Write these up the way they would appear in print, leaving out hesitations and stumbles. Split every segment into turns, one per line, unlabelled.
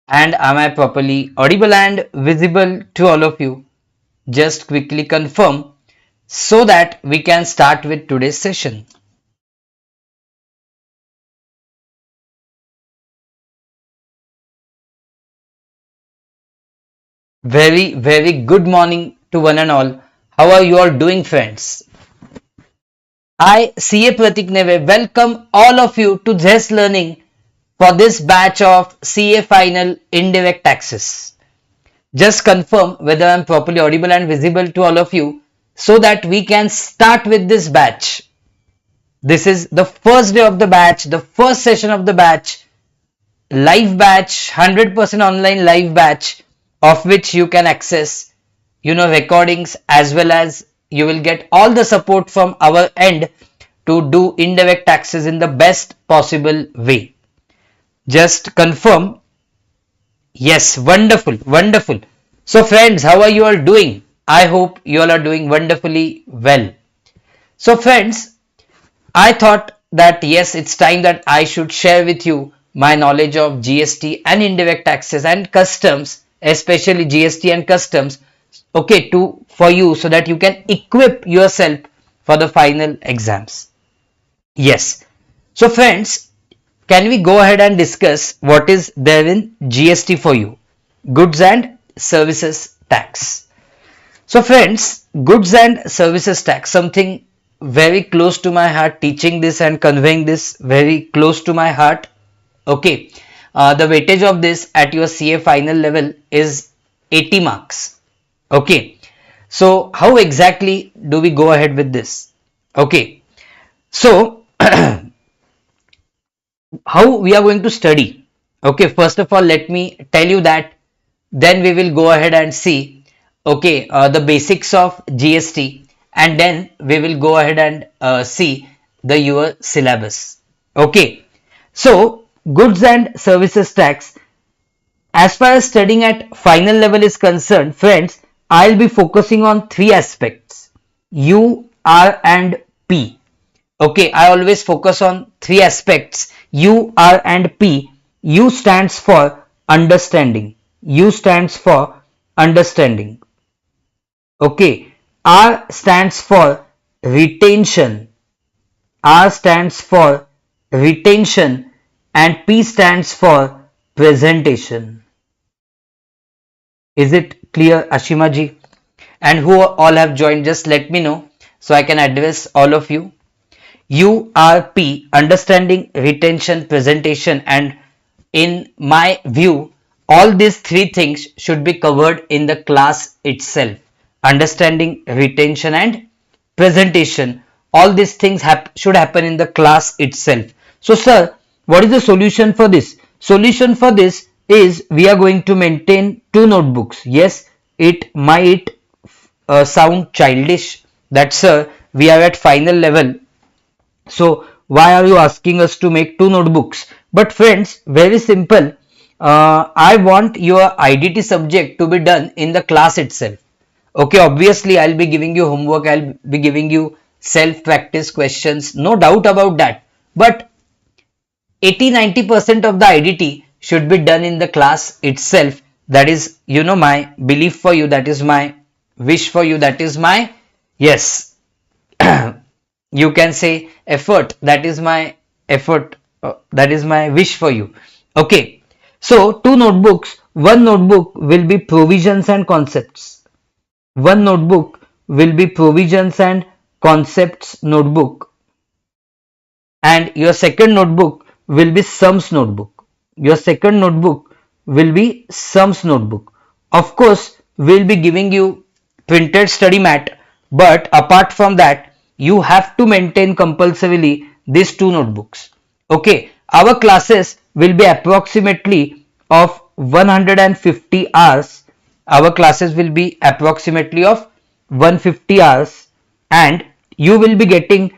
And am I properly audible and visible to all of you? Just quickly confirm so that we can start with today's session. Very good morning to one and all. How are you all doing, friends? I, CA Pratik Neve, welcome all of you to this learning for this batch of CA Final Indirect Taxes. Just confirm whether I'm properly audible and visible to all of you so that we can start with this batch. This is the first day of the batch, the first session of the batch, live batch, 100% online live batch, of which you can access, recordings, as well as you will get all the support from our end to do indirect taxes in the best possible way. Just confirm. Yes, wonderful. So friends, how are you all doing? I hope you all are doing wonderfully well. So friends, I thought that yes, it's time that I should share with you my knowledge of GST and indirect taxes and customs, especially GST and customs, okay, to for you so that you can equip yourself for the final exams. Yes. So friends, can we go ahead and discuss what is there in GST for you? Goods and Services Tax. So friends, goods and services tax, something very close to my heart, teaching this and conveying this very close to my heart. Okay, the weightage of this at your CA final level is 80 marks. Okay, so how exactly do we go ahead with this? Okay, so how we are going to study? Okay, first of all, let me tell you that then we will go ahead and see, okay, the basics of GST, and then we will go ahead and see the your syllabus. Okay, so goods and services tax, as far as studying at final level is concerned, friends, I'll be focusing on three aspects: U, R, and P. Okay, I always focus on three aspects: U, R, and P. U stands for understanding. U stands for understanding. Okay, R stands for retention. R stands for retention, and P stands for presentation. Is it clear, Ashima ji? And who all have joined, just let me know so I can address all of you. URP, understanding, retention, presentation, and in my view, all these three things should be covered in the class itself. Understanding, retention, and presentation. All these things should happen in the class itself. So, sir, what is the solution for this? Solution for this is we are going to maintain two notebooks. Yes, it might sound childish that, sir, we are at final level, so why are you asking us to make two notebooks? But friends, very simple. I want your IDT subject to be done in the class itself. Okay, obviously I'll be giving you homework, I'll be giving you self-practice questions, no doubt about that. But 80-90% of the IDT should be done in the class itself. That is, my belief for you, that is my wish for you, that is my, yes, you can say effort, that is my effort, that is my wish for you. Okay, so two notebooks, one notebook will be provisions and concepts, one notebook will be provisions and concepts notebook, and your second notebook will be sums notebook. Your second notebook will be sums notebook. Of course, we'll be giving you printed study mat, but apart from that, you have to maintain compulsorily these two notebooks. Okay, our classes will be approximately of 150 hours. Our classes will be approximately of 150 hours, and you will be getting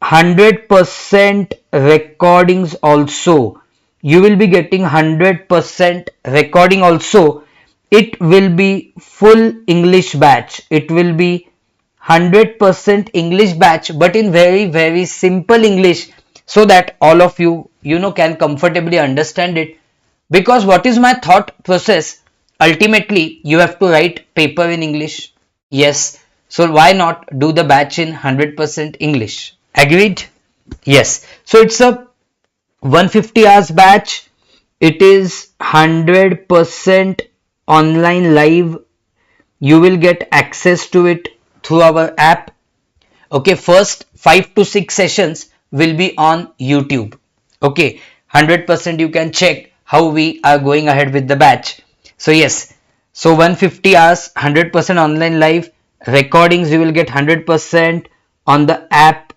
100% recordings also. You will be getting 100% recording also. It will be full English batch. It will be 100% English batch, but in very simple English, so that all of you can comfortably understand it. Because what is my thought process? Ultimately, you have to write paper in English. Yes. So why not do the batch in 100% English? Agreed? Yes. So it's a 150 hours batch. It is 100% online live. You will get access to it through our app. Okay, first 5 to 6 sessions will be on YouTube. Okay, 100% you can check how we are going ahead with the batch. So yes, so 150 hours, 100% online live recordings, you will get 100% on the app.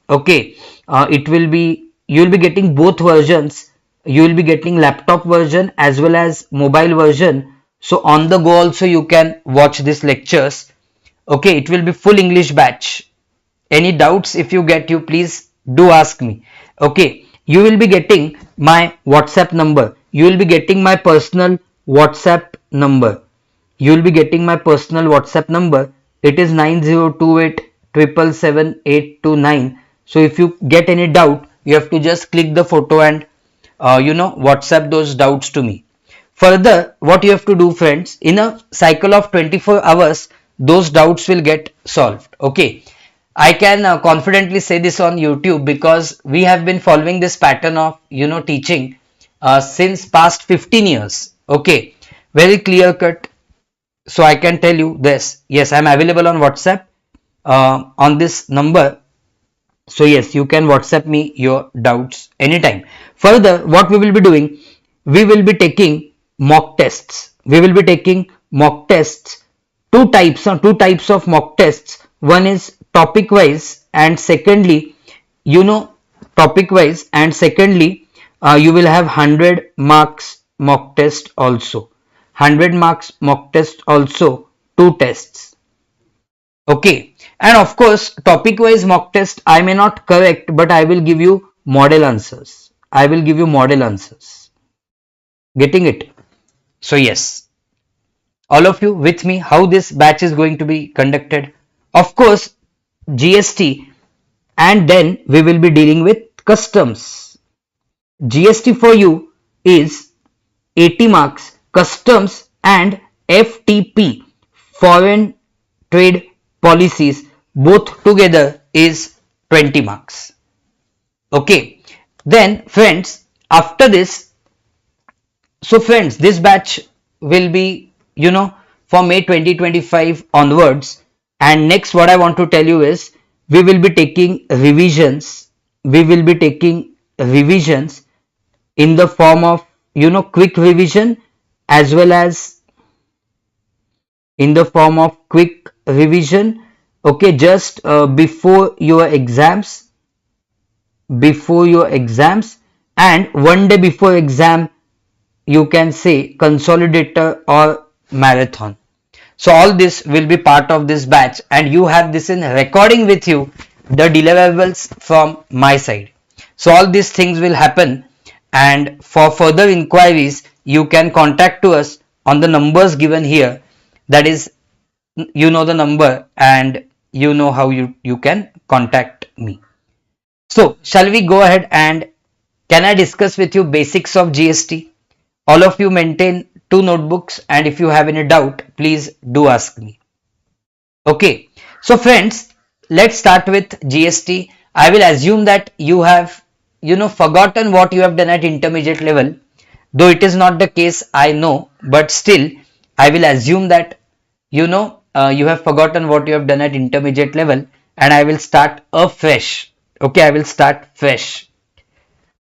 Okay, it will be, you will be getting both versions. You will be getting laptop version as well as mobile version. So on the go also you can watch these lectures. Okay, it will be full English batch. Any doubts if you get, you please do ask me. Okay, you will be getting my WhatsApp number. You will be getting my personal WhatsApp number. You will be getting my personal WhatsApp number. It is 9028 777 829. So if you get any doubt, you have to just click the photo and WhatsApp those doubts to me. Further, what you have to do, friends, in a cycle of 24 hours, those doubts will get solved. Okay, I can confidently say this on YouTube because we have been following this pattern of teaching since past 15 years. Okay, very clear cut. So I can tell you this. Yes, I am available on WhatsApp on this number. So yes, you can WhatsApp me your doubts anytime. Further, what we will be doing, we will be taking mock tests. We will be taking mock tests. Two types of mock tests. One is topic wise, and secondly, topic wise, and secondly, you will have 100 marks mock test also. 100 marks mock test also. Two tests. Okay, and of course, topic wise mock test I may not correct, but I will give you model answers. I will give you model answers. Getting it? So, yes, all of you with me, how this batch is going to be conducted. Of course, GST, and then we will be dealing with customs. GST for you is 80 marks, customs and FTP, foreign trade policies, both together is 20 marks. Okay, then friends, after this, so friends, this batch will be, for May 2025 onwards. And next, what I want to tell you is we will be taking revisions. We will be taking revisions in the form of, quick revision as well as in the form of quick revision. Okay, just before your exams, and one day before exam, you can say consolidator or marathon. So all this will be part of this batch, and you have this in recording with you, the deliverables from my side. So all these things will happen, and for further inquiries you can contact to us on the numbers given here. That is, you know the number, and you know how you can contact me. So shall we go ahead, and can I discuss with you basics of GST? All of you maintain two notebooks, and if you have any doubt, please do ask me. Okay, so friends, let's start with GST. I will assume that you have, forgotten what you have done at intermediate level, though it is not the case, I know, but still, I will assume that, you have forgotten what you have done at intermediate level, and I will start afresh. Okay, I will start fresh.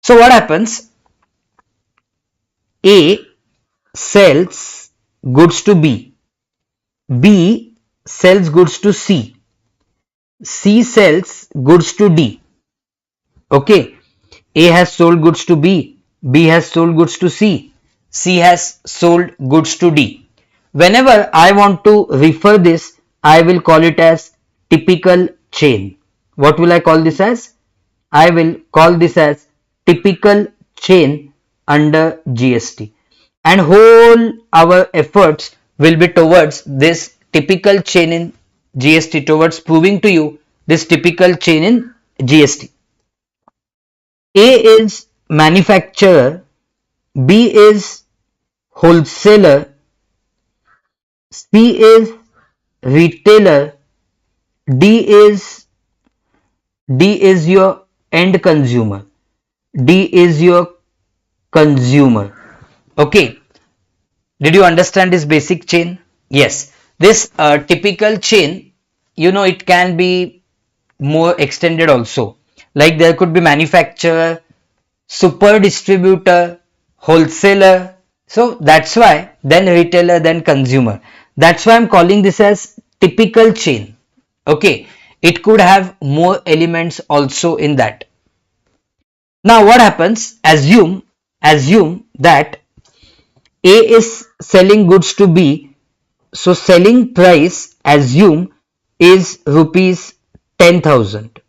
So what happens? A sells goods to B. B sells goods to C. C sells goods to D. Okay. A has sold goods to B. B has sold goods to C. C has sold goods to D. Whenever I want to refer this, I will call it as typical chain. What will I call this as? I will call this as typical chain under GST. And whole our efforts will be towards this typical chain in GST, towards proving to you this typical chain in GST. A is manufacturer, B is wholesaler, C is retailer, D is D is your end consumer. D is your consumer. Okay. Did you understand this basic chain? Yes. This typical chain, it can be more extended also. Like there could be manufacturer, super distributor, wholesaler. So that's why then retailer, then consumer. That's why I'm calling this as typical chain. Okay. It could have more elements also in that. Now what happens? Assume that A is selling goods to B. So selling price assume is rupees 10,000.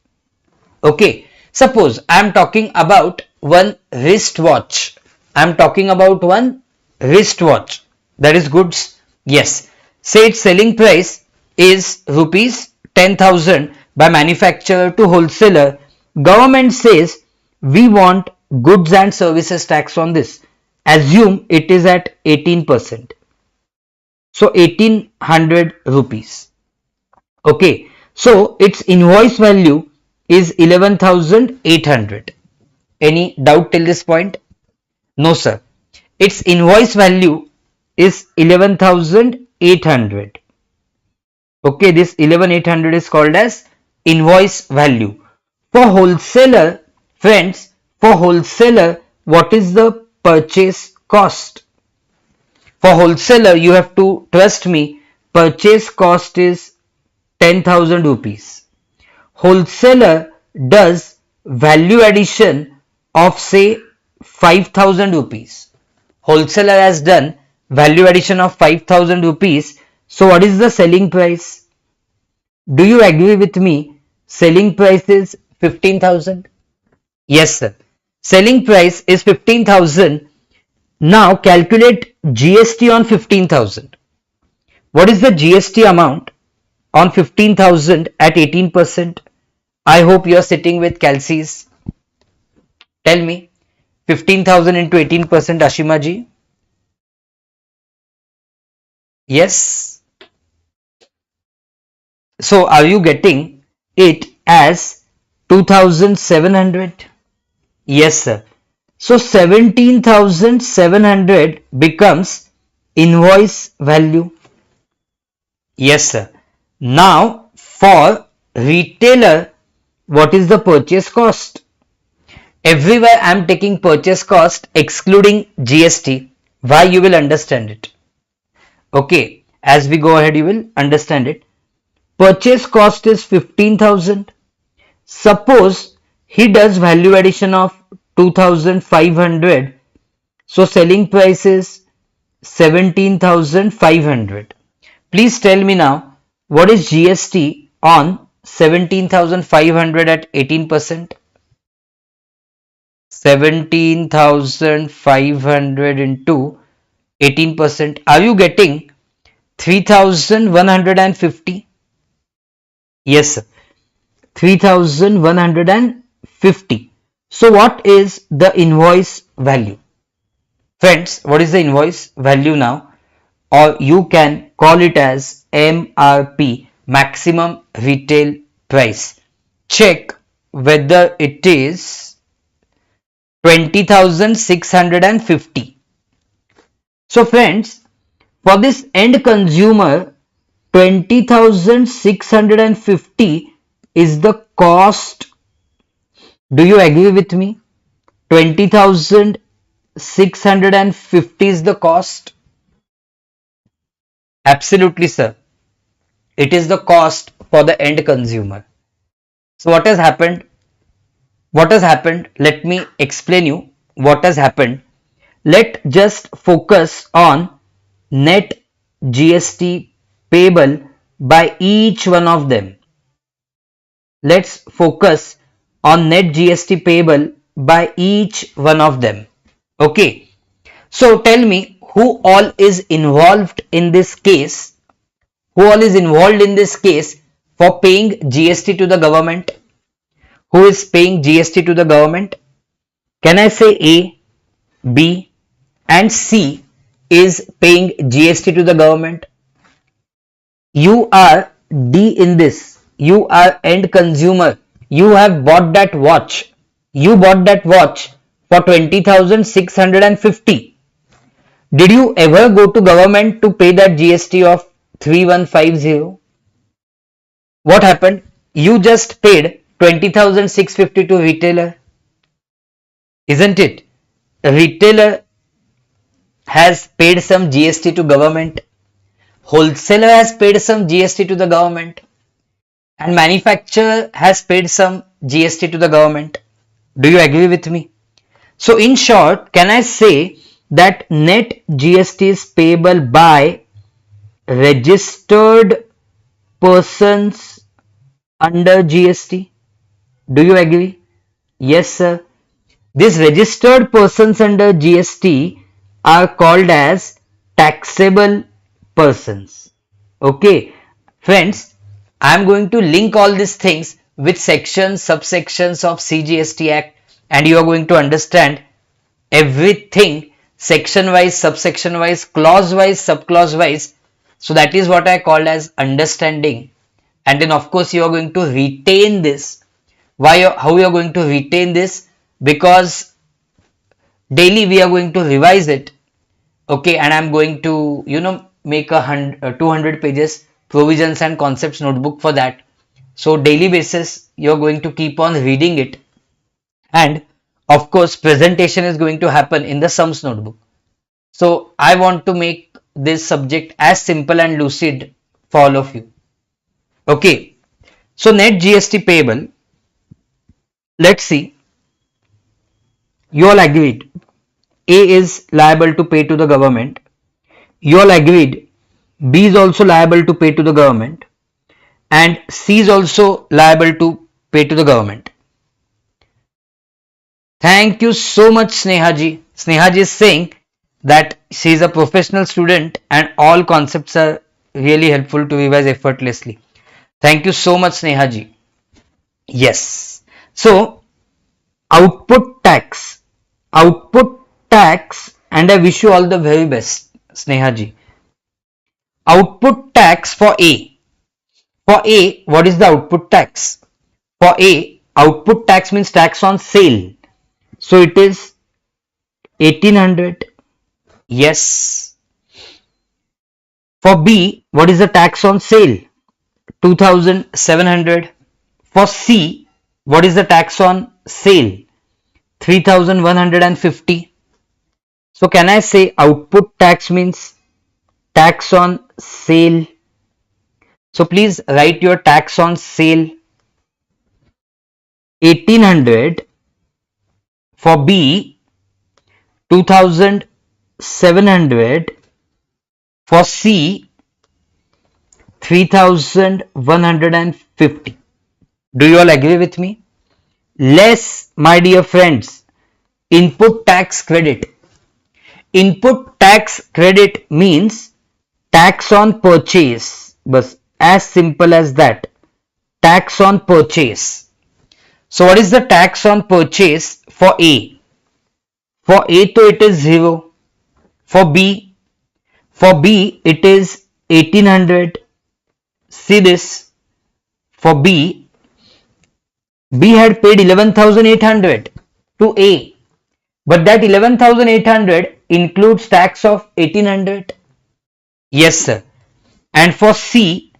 Okay. Suppose I am talking about one wristwatch. I am talking about one wristwatch. That is goods. Yes. Say its selling price is rupees 10,000 by manufacturer to wholesaler. Government says we want goods and services tax on this. Assume it is at 18%. So 1800 rupees. Okay. So its invoice value is 11,800. Any doubt till this point? No, sir. Its invoice value is 11,800. Okay, this 11,800 is called as invoice value. For wholesaler, friends, for wholesaler, what is the purchase cost? For wholesaler, you have to trust me, purchase cost is 10,000 rupees. Wholesaler does value addition of say 5,000 rupees. Wholesaler has done value addition of 5,000 rupees. So what is the selling price? Do you agree with me? Selling price is 15,000. Yes, sir. Selling price is 15,000. Now calculate GST on 15,000. What is the GST amount on 15,000 at 18%? I hope you are sitting with calcies. Tell me, 15,000 into 18%, Ashima ji? Yes. So are you getting it as 2,700? Yes, sir. So 17,700 becomes invoice value. Yes, sir. Now for retailer, what is the purchase cost? Everywhere I am taking purchase cost excluding GST. Why, you will understand it. Okay, as we go ahead you will understand it. Purchase cost is 15,000. Suppose he does value addition of 2,500. So selling price is 17,500. Please tell me now, what is GST on 17,500 at 18%? 17,500 into 18%. Are you getting 3,150? Yes, sir. 3,150. So what is the invoice value? Friends, what is the invoice value now? Or you can call it as MRP, maximum retail price. Check whether it is 20,650. So friends, for this end consumer, 20,650 is the cost. Do you agree with me? 20,650 is the cost. Absolutely, sir. It is the cost for the end consumer. So what has happened? What has happened? Let me explain you what has happened. Let's just focus on net GST payable by each one of them. Let's focus on net GST payable by each one of them. Okay. So tell me who all is involved in this case. Who all is involved in this case for paying GST to the government? Who is paying GST to the government? Can I say A, B, and C is paying GST to the government. You are D in this. You are end consumer. You have bought that watch. You bought that watch for 20,650. Did you ever go to government to pay that GST of 3150? What happened? You just paid 20,650 to retailer, isn't it? Retailer has paid some GST to government. Wholesaler has paid some GST to the government. And manufacturer has paid some GST to the government. Do you agree with me? So in short, can I say that net GST is payable by registered persons under GST? Do you agree? Yes, sir. These registered persons under GST are called as taxable persons. Okay, friends, I am going to link all these things with sections, subsections of CGST Act, and you are going to understand everything section wise, subsection wise, clause wise, subclause wise. So that is what I called as understanding. And then of course you are going to retain this. Why? How you are going to retain this? Because daily we are going to revise it. Okay, and I'm going to make a 200 pages provisions and concepts notebook for that. So daily basis you're going to keep on reading it, and of course presentation is going to happen in the sums notebook. So I want to make this subject as simple and lucid for all of you. Okay, so net GST payable, let's see. You all agreed A is liable to pay to the government. You all agreed B is also liable to pay to the government, and C is also liable to pay to the government. Thank you so much, Snehaji. Snehaji is saying that she is a professional student and all concepts are really helpful to revise effortlessly. Thank you so much, Snehaji. Yes. So, output tax. Output tax, and I wish you all the very best, Snehaji. Output tax for A. For A, what is the output tax? For A, output tax means tax on sale. So it is 1800. Yes. For B, what is the tax on sale? 2700. For C, what is the tax on sale? 3150. So can I say output tax means tax on sale? So please write your tax on sale. 1800 for B, 2700 for C, 3150. Do you all agree with me? Less, my dear friends, input tax credit. Input tax credit means tax on purchase. Bas, as simple as that. Tax on purchase. So what is the tax on purchase for A? For A to it is 0. For B it is 1800. See this. For B had paid 11,800 to A, but that 11,800 includes tax of 1800. Yes, sir. And for C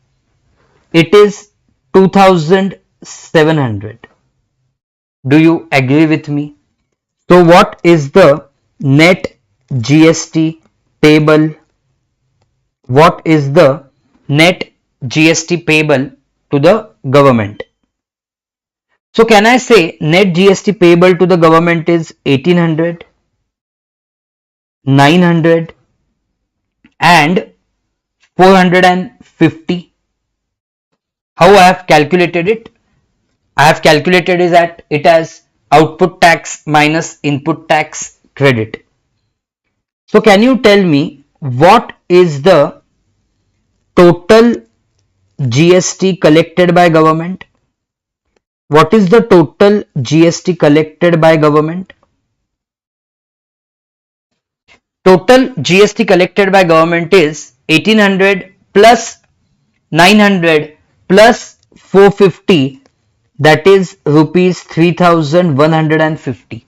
it is 2,700. Do you agree with me? So what is the net GST payable? What is the net GST payable to the government? So can I say net GST payable to the government is 1800, 900 and 450? How I have calculated it? I have calculated is that it as output tax minus input tax credit. So can you tell me what is the total GST collected by government? What is the total GST collected by government? Total GST collected by government is 1800 plus 900 plus 450, that is rupees 3150.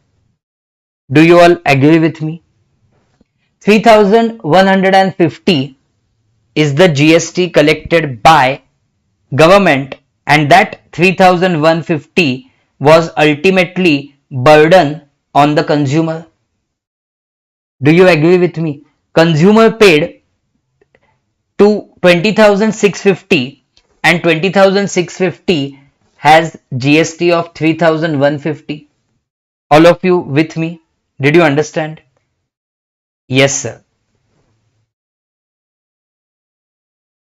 Do you all agree with me? 3150 is the GST collected by government, and that 3150 was ultimately burden on the consumer. Do you agree with me? Consumer paid to 20,650 and 20,650 has GST of 3,150. All of you with me? Did you understand? Yes, sir.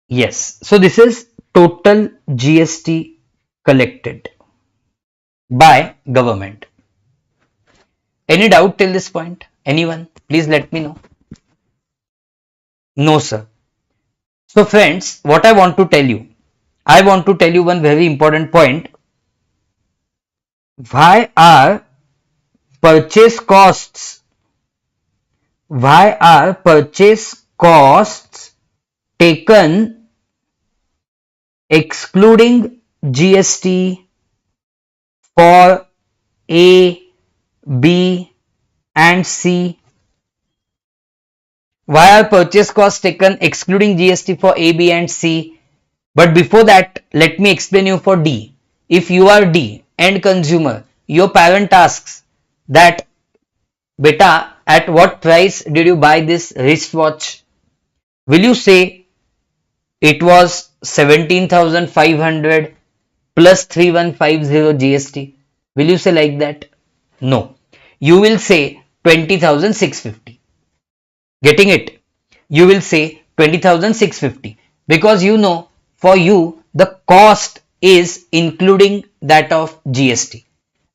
Yes. So this is total GST collected by government. Any doubt till this point? Anyone? Please let me know. No, sir. So friends, what I want to tell you, I want to tell you one very important point. Why are purchase costs, why are purchase costs taken excluding GST for A, B and C? Why are purchase costs taken excluding GST for A, B and C? But before that, let me explain you for D. If you are D, end consumer, your parent asks that, beta, at what price did you buy this wristwatch? Will you say it was 17,500 plus 3150 GST? Will you say like that? No. You will say 20,650. Getting it? You will say 20,650 because you know, for you the cost is including that of GST.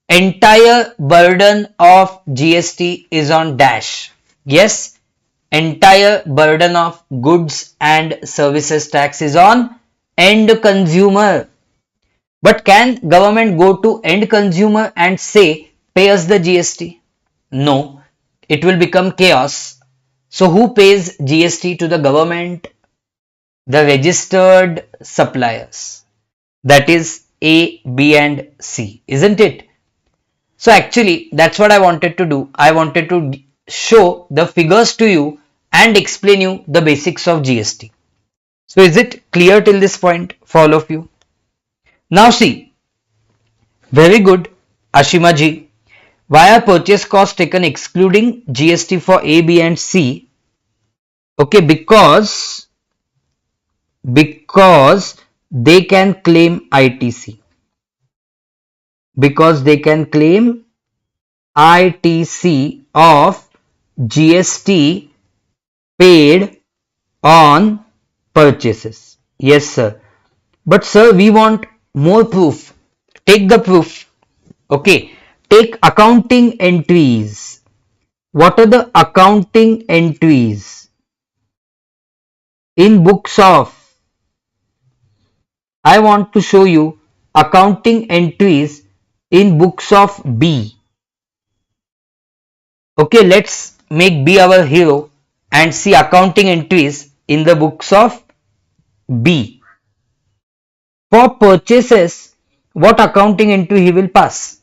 Entire burden of GST is on dash. Yes, entire burden of goods and services tax is on end consumer. But can government go to end consumer and say pay us the GST? No, it will become chaos. So who pays GST to the government? The registered suppliers. That is A, B and C, isn't it? So actually that's what I wanted to do. I wanted to show the figures to you and explain you the basics of GST. So is it clear till this point for all of you? Now see, very good, Ashima ji. Why are purchase costs taken excluding GST for A, B and C? Okay, because they can claim ITC. Because they can claim ITC of GST paid on purchases. Yes, sir. But sir, we want more proof. Take the proof. Okay. Take accounting entries. What are the accounting entries? In books of, I want to show you accounting entries in books of B. Okay, let's make B our hero and see accounting entries in the books of B. For purchases, what accounting entry he will pass?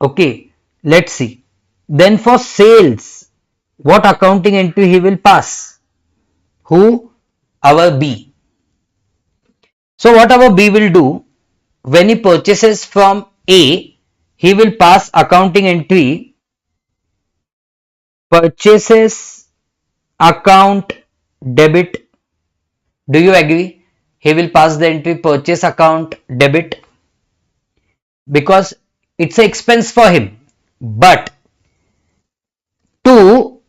Okay, let's see. Then for sales, what accounting entry he will pass? Who? Our B. So what our B will do, when he purchases from A, he will pass accounting entry purchases account debit. Do you agree? He will pass the entry purchase account debit because it's an expense for him. But to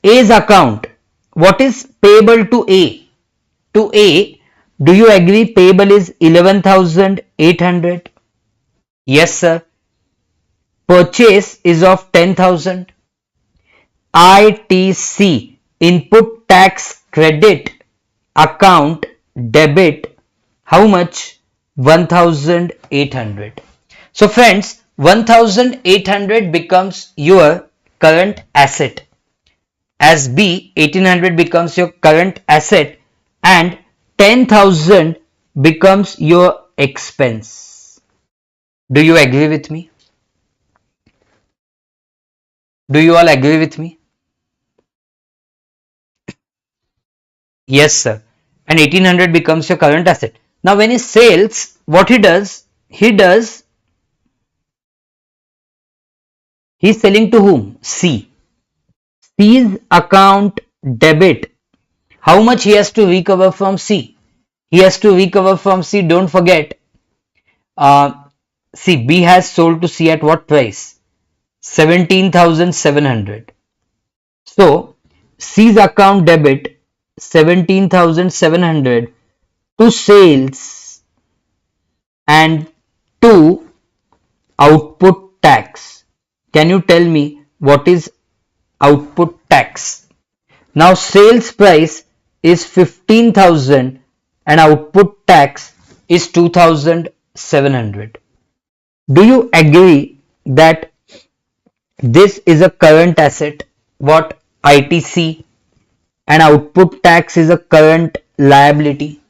A's account, what is payable to A? To A, do you agree payable is 11,800? Yes, sir. Purchase is of 10,000. ITC, input tax credit account debit, how much? 1,800. So friends, 1,800 becomes your current asset. as B, 1800 becomes your current asset and 10,000 becomes your expense. Do you agree with me? Do you all agree with me? Yes, sir. And 1800 becomes your current asset. Now, when he sells, what he's selling to whom? C. C's account debit. How much he has to recover from C? He has to recover from C. Don't forget, uh, see, B has sold to C at what price? 17,700. So, C's account debit 17,700 to sales and to output tax. Can you tell me what is output tax? Now, sales price is 15,000 and output tax is 2,700. Do you agree that this is a current asset, what ITC, and output tax is a current liability?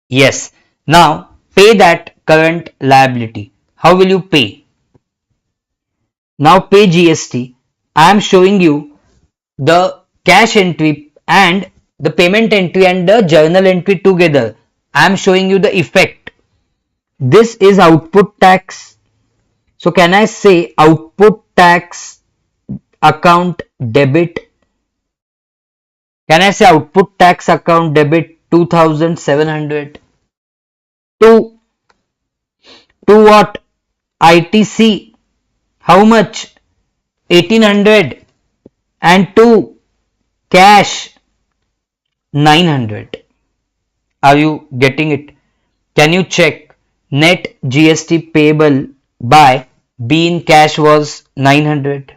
Yes. Now pay that current liability. How will you pay? Now pay GST. I am showing you the cash entry and the payment entry and the journal entry together. I am showing you the effect. This is output tax. So can I say output tax account debit? Can I say output tax account debit 2,700 to what? ITC. How much? 1,800 and to cash 900. Are you getting it? Can you check net GST payable by B in cash was 900?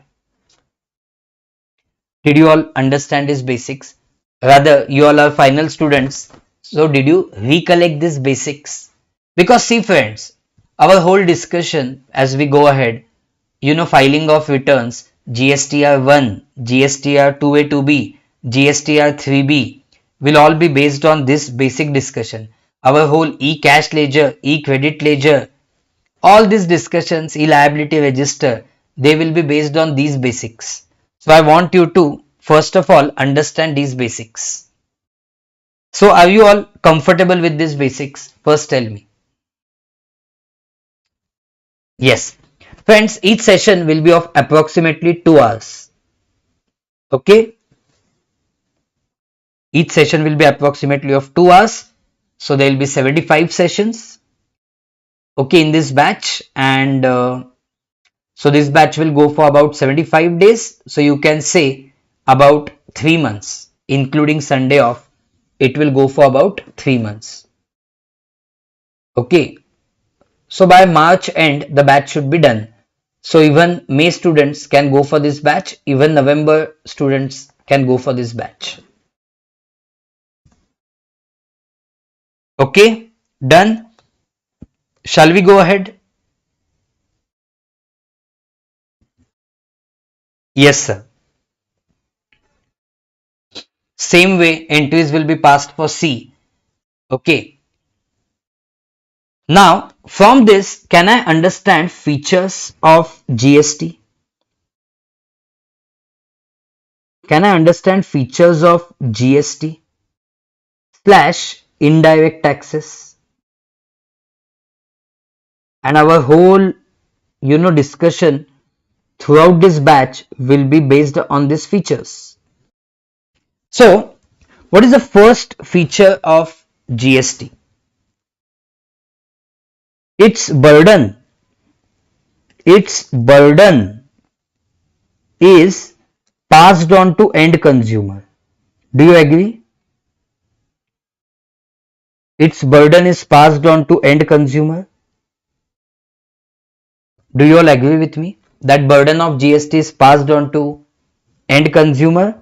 Did you all understand these basics? Rather, you all are final students. So, did you recollect these basics? Because, see, friends, our whole discussion as we go ahead, filing of returns, GSTR 1, GSTR 2A 2B, GSTR 3B will all be based on this basic discussion. Our whole e-cash ledger, e-credit ledger, all these discussions, e-liability register, they will be based on these basics. So I want you to first of all understand these basics. So are you all comfortable with these basics? First tell me. Yes. Friends, each session will be of approximately 2 hours. Okay. Each session will be approximately of 2 hours. So there will be 75 sessions. Okay, in this batch. And so this batch will go for about 75 days. So you can say about 3 months, including Sunday off. It will go for about 3 months. Okay. So by March end, the batch should be done. So even May students can go for this batch. Even November students can go for this batch. Okay, done. Shall we go ahead? Yes, sir. Same way entries will be passed for C. Okay. Now from this, can I understand features of GST? Can I understand features of GST slash indirect taxes? And our whole, discussion throughout this batch will be based on these features. So, what is the first feature of GST? Its burden. Its burden is passed on to end consumer. Do you agree? Its burden is passed on to end consumer. Do you all agree with me? That burden of GST is passed on to end consumer?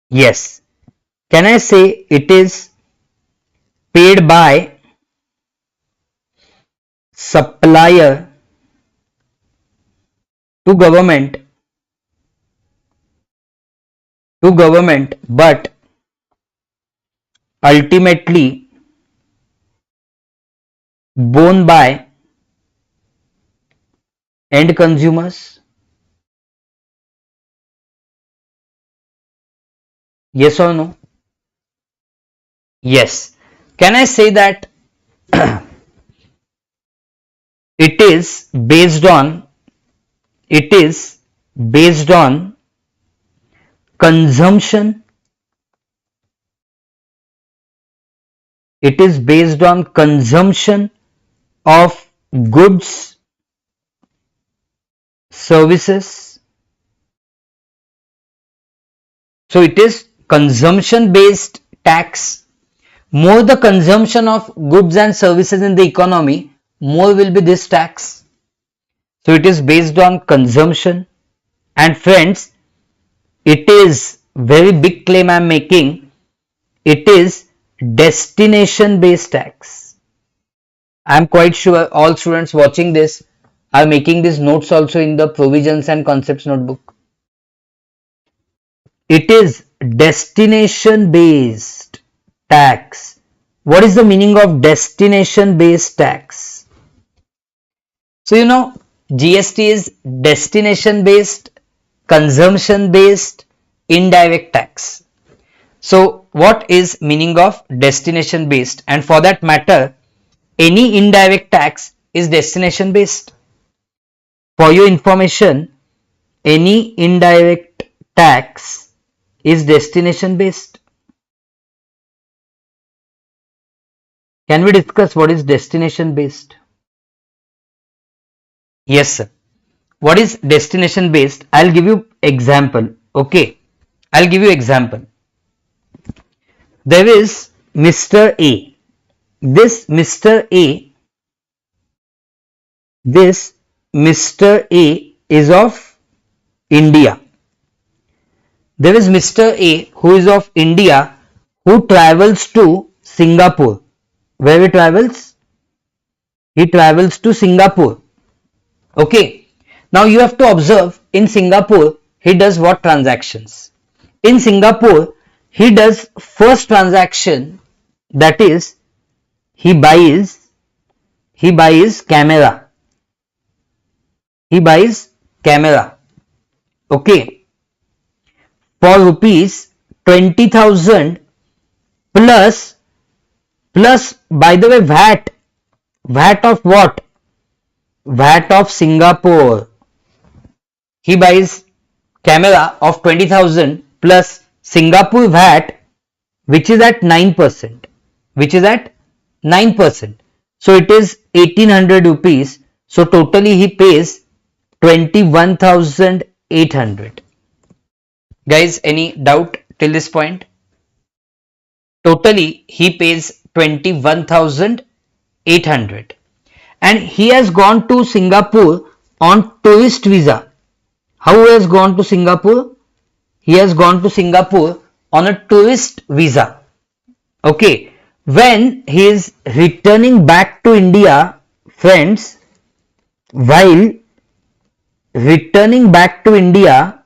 Yes. Can I say it is paid by supplier to government to government, but ultimately borne by end consumers? Yes or no? Yes. Can I say that it is based on it is based on consumption? It is based on consumption of goods, services. So it is consumption based tax. More the consumption of goods and services in the economy, more will be this tax. So it is based on consumption. And friends, it is very big claim I am making. It is destination based tax. I am quite sure all students watching this are making these notes also in the provisions and concepts notebook. It is destination based tax. What is the meaning of destination based tax? So GST is destination based, consumption based, indirect tax. So what is meaning of destination based? And for that matter, any indirect tax is destination based. For your information, any indirect tax is destination based. Can we discuss what is destination based? Yes, sir. What is destination based? I'll give you example. Okay. I'll give you example. There is Mr. A. This Mr. A is of India. There is Mr. A who is of India who travels to Singapore. Where he travels? He travels to Singapore. Okay. Now you have to observe, in Singapore he does what transactions? In Singapore he does first transaction, that is he buys camera. He buys camera. Okay. For rupees 20,000 plus by the way VAT of what? VAT of Singapore. He buys camera of 20,000 plus Singapore VAT, which is at 9%. Which is at 9%. So it is 1800 rupees. So totally he pays 21,800. Guys, any doubt till this point? Totally he pays 21,800. And he has gone to Singapore on tourist visa. How he has gone to Singapore? He has gone to Singapore on a tourist visa. Okay. When he is returning back to India, friends, while returning back to India,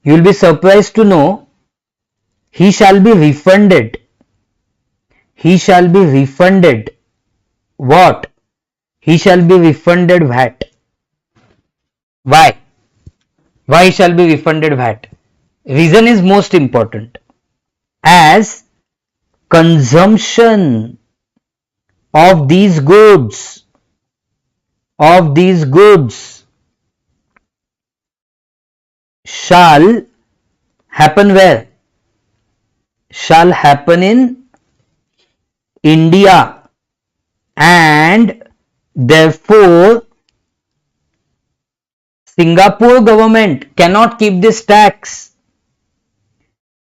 you will be surprised to know he shall be refunded. He shall be refunded what? He shall be refunded VAT. Why? Why he shall be refunded VAT? Reason is most important. As consumption of these goods shall happen where? Shall happen in India, and therefore Singapore government cannot keep this tax,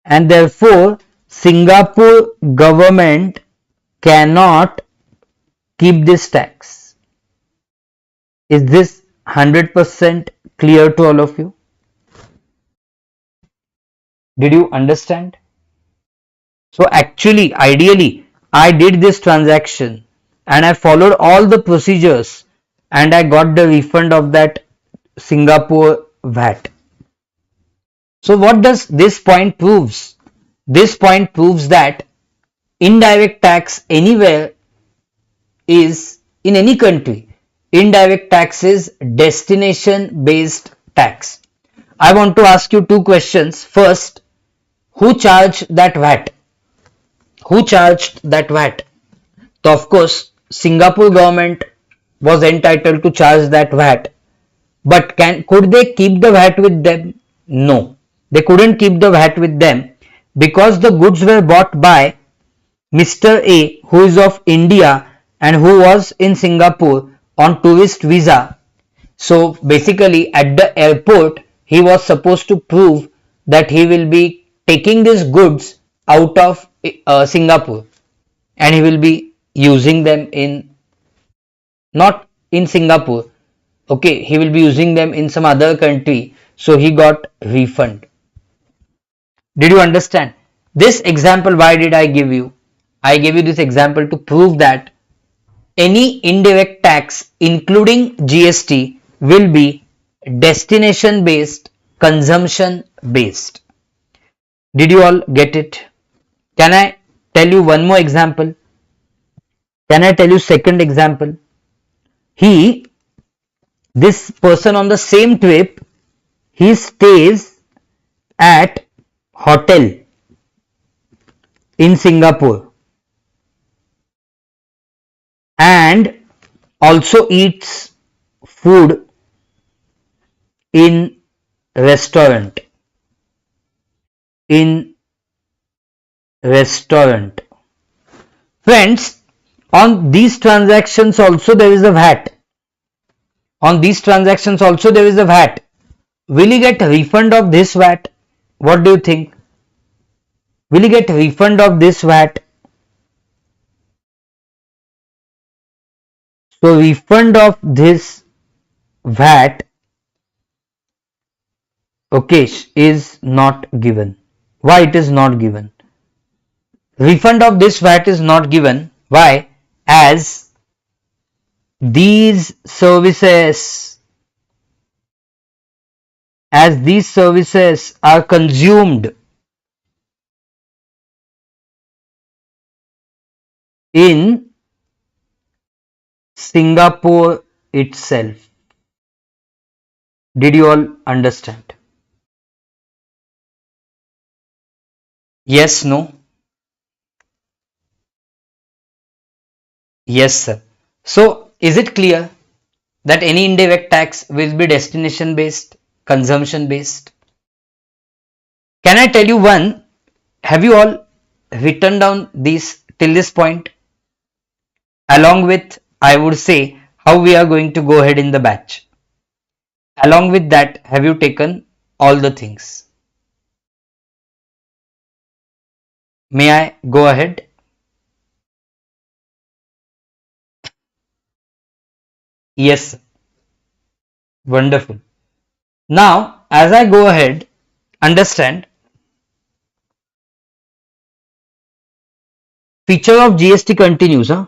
and therefore Singapore government cannot keep this tax. Is this 100% clear to all of you? Did you understand? So actually, ideally, I did this transaction and I followed all the procedures and I got the refund of that Singapore VAT. So what does this point proves? This point proves that indirect tax anywhere is in any country. Indirect tax is destination based tax. I want to ask you two questions. First, who charged that VAT? Who charged that VAT? So of course, Singapore government was entitled to charge that VAT. But could they keep the VAT with them? No, they couldn't keep the VAT with them because the goods were bought by Mr. A, who is of India and who was in Singapore on tourist visa. So basically at the airport he was supposed to prove that he will be taking these goods out of Singapore and he will be using them in, not in Singapore, okay, he will be using them in some other country, so he got refund. Did you understand this example? Why did I give you? I gave you this example to prove that any indirect tax including GST will be destination based, consumption based. Did you all get it? Can I tell you one more example? Can I tell you second example? This person on the same trip, he stays at hotel in Singapore and also eats food in restaurant. In restaurant. Friends, on these transactions also there is a VAT. On these transactions also there is a VAT. Will he get a refund of this VAT? What do you think? Will he get a refund of this VAT? So refund of this VAT, okay, is not given. Why it is not given? Refund of this VAT is not given. Why? As these services are consumed in Singapore itself. Did you all understand? Yes, no? Yes, sir. So, is it clear that any indirect tax will be destination based, consumption based? Can I tell you one? Have you all written down these till this point? Along with, I would say, how we are going to go ahead in the batch. Along with that, have you taken all the things? May I go ahead? Yes, wonderful. Now, as I go ahead, understand feature of GST continues. Huh?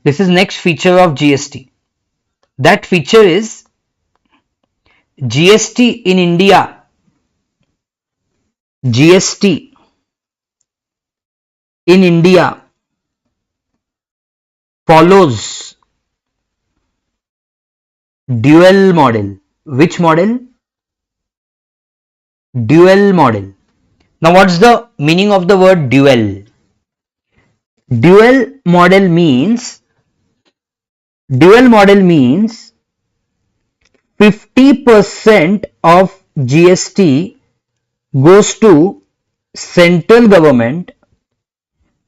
This is next feature of GST. That feature is GST in India. GST in India follows dual model. Which model? Dual model. Now, what's the meaning of the word dual? Dual model means 50% of GST goes to central government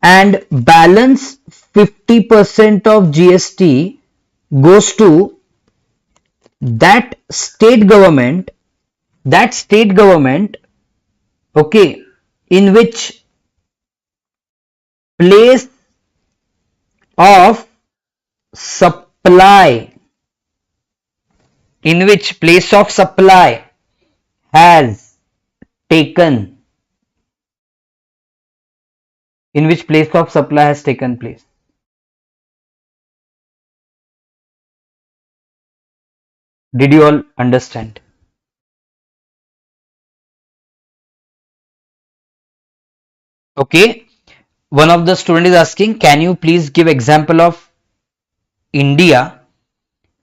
and balance 50% of GST goes to that state government, okay, in which place of supply, has taken, place. Did you all understand? Okay. One of the student is asking, can you please give example of India?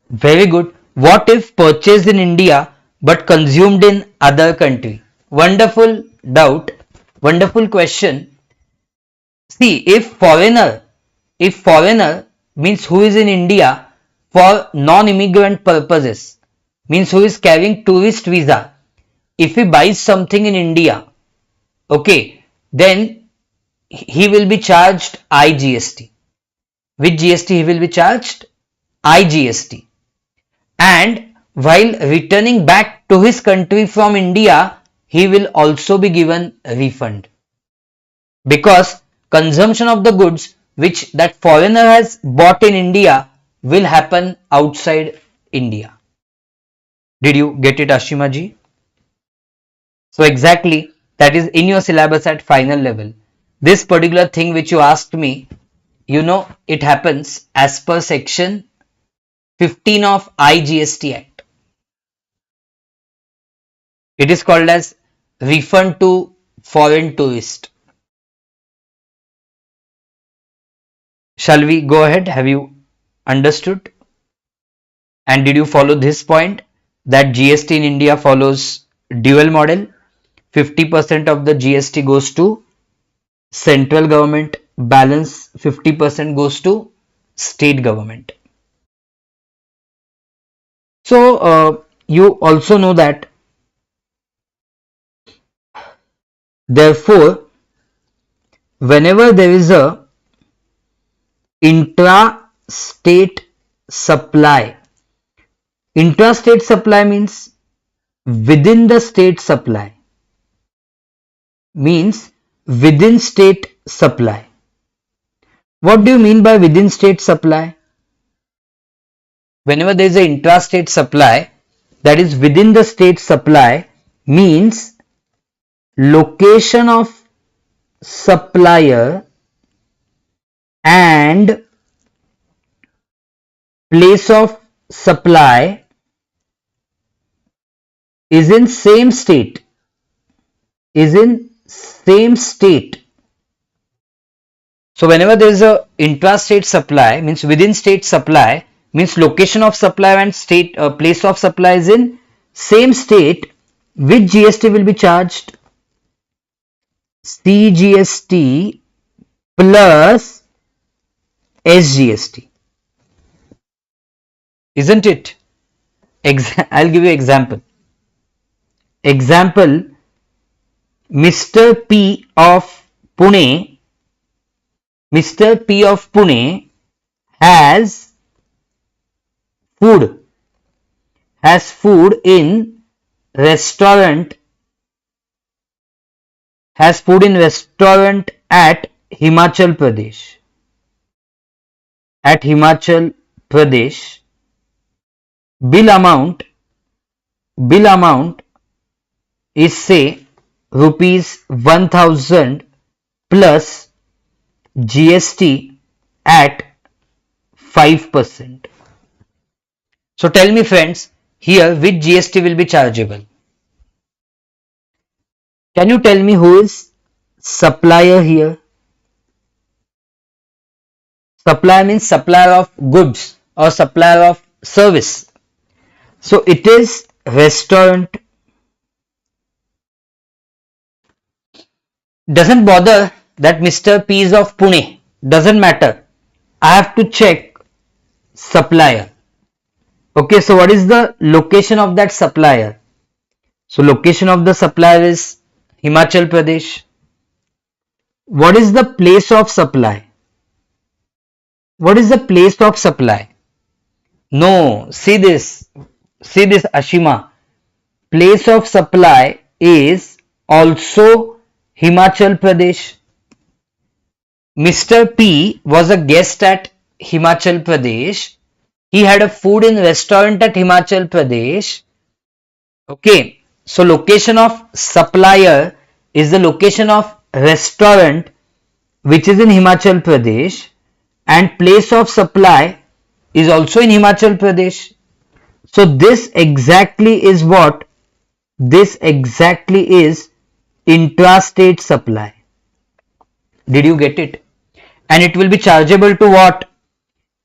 Very good. What if purchased in India but consumed in other country? Wonderful doubt. Wonderful question. See, if foreigner means who is in India for non-immigrant purposes, means who is carrying tourist visa. If he buys something in India, okay, then he will be charged IGST. Which GST he will be charged? IGST. And while returning back to his country from India, he will also be given a refund, because consumption of the goods which that foreigner has bought in India will happen outside India. Did you get it, Ashima ji? So exactly that is in your syllabus at final level. This particular thing which you asked me, it happens as per section 15 of IGST Act. It is called as refund to foreign tourist. Shall we go ahead? Have you understood? And did you follow this point that GST in India follows dual model? 50% of the GST goes to central government, balance 50% goes to state government. So you also know that, therefore, whenever there is a intra-state supply, intra-state supply means within the state supply, means within state supply. What do you mean by within state supply? Whenever there is an intra-state supply, that is within the state supply, means location of supplier and place of supply is in same state, is in same state. So whenever there is a intra-state supply, means within state supply, means location of supply and state place of supply is in same state, which GST will be charged? CGST plus SGST, isn't it? I'll give you example. Example, Mr. P of Pune, Mr. P of Pune has food in restaurant, at Himachal Pradesh. At Himachal Pradesh, bill amount is say rupees 1000 plus GST at 5%. So tell me friends, here which GST will be chargeable? Can you tell me who is supplier here? Supplier means supplier of goods or supplier of service. So it is restaurant. Doesn't bother that Mr. P is of Pune. Doesn't matter. I have to check supplier. Okay, so what is the location of that supplier? So location of the supplier is Himachal Pradesh. What is the place of supply? What is the place of supply? No, see this Ashima. Place of supply is also Himachal Pradesh. Mr. P was a guest at Himachal Pradesh. He had a food in restaurant at Himachal Pradesh. Okay, so location of supplier is the location of restaurant which is in Himachal Pradesh, and place of supply is also in Himachal Pradesh. So this exactly is what? This exactly is intrastate supply. Did you get it? And it will be chargeable to what?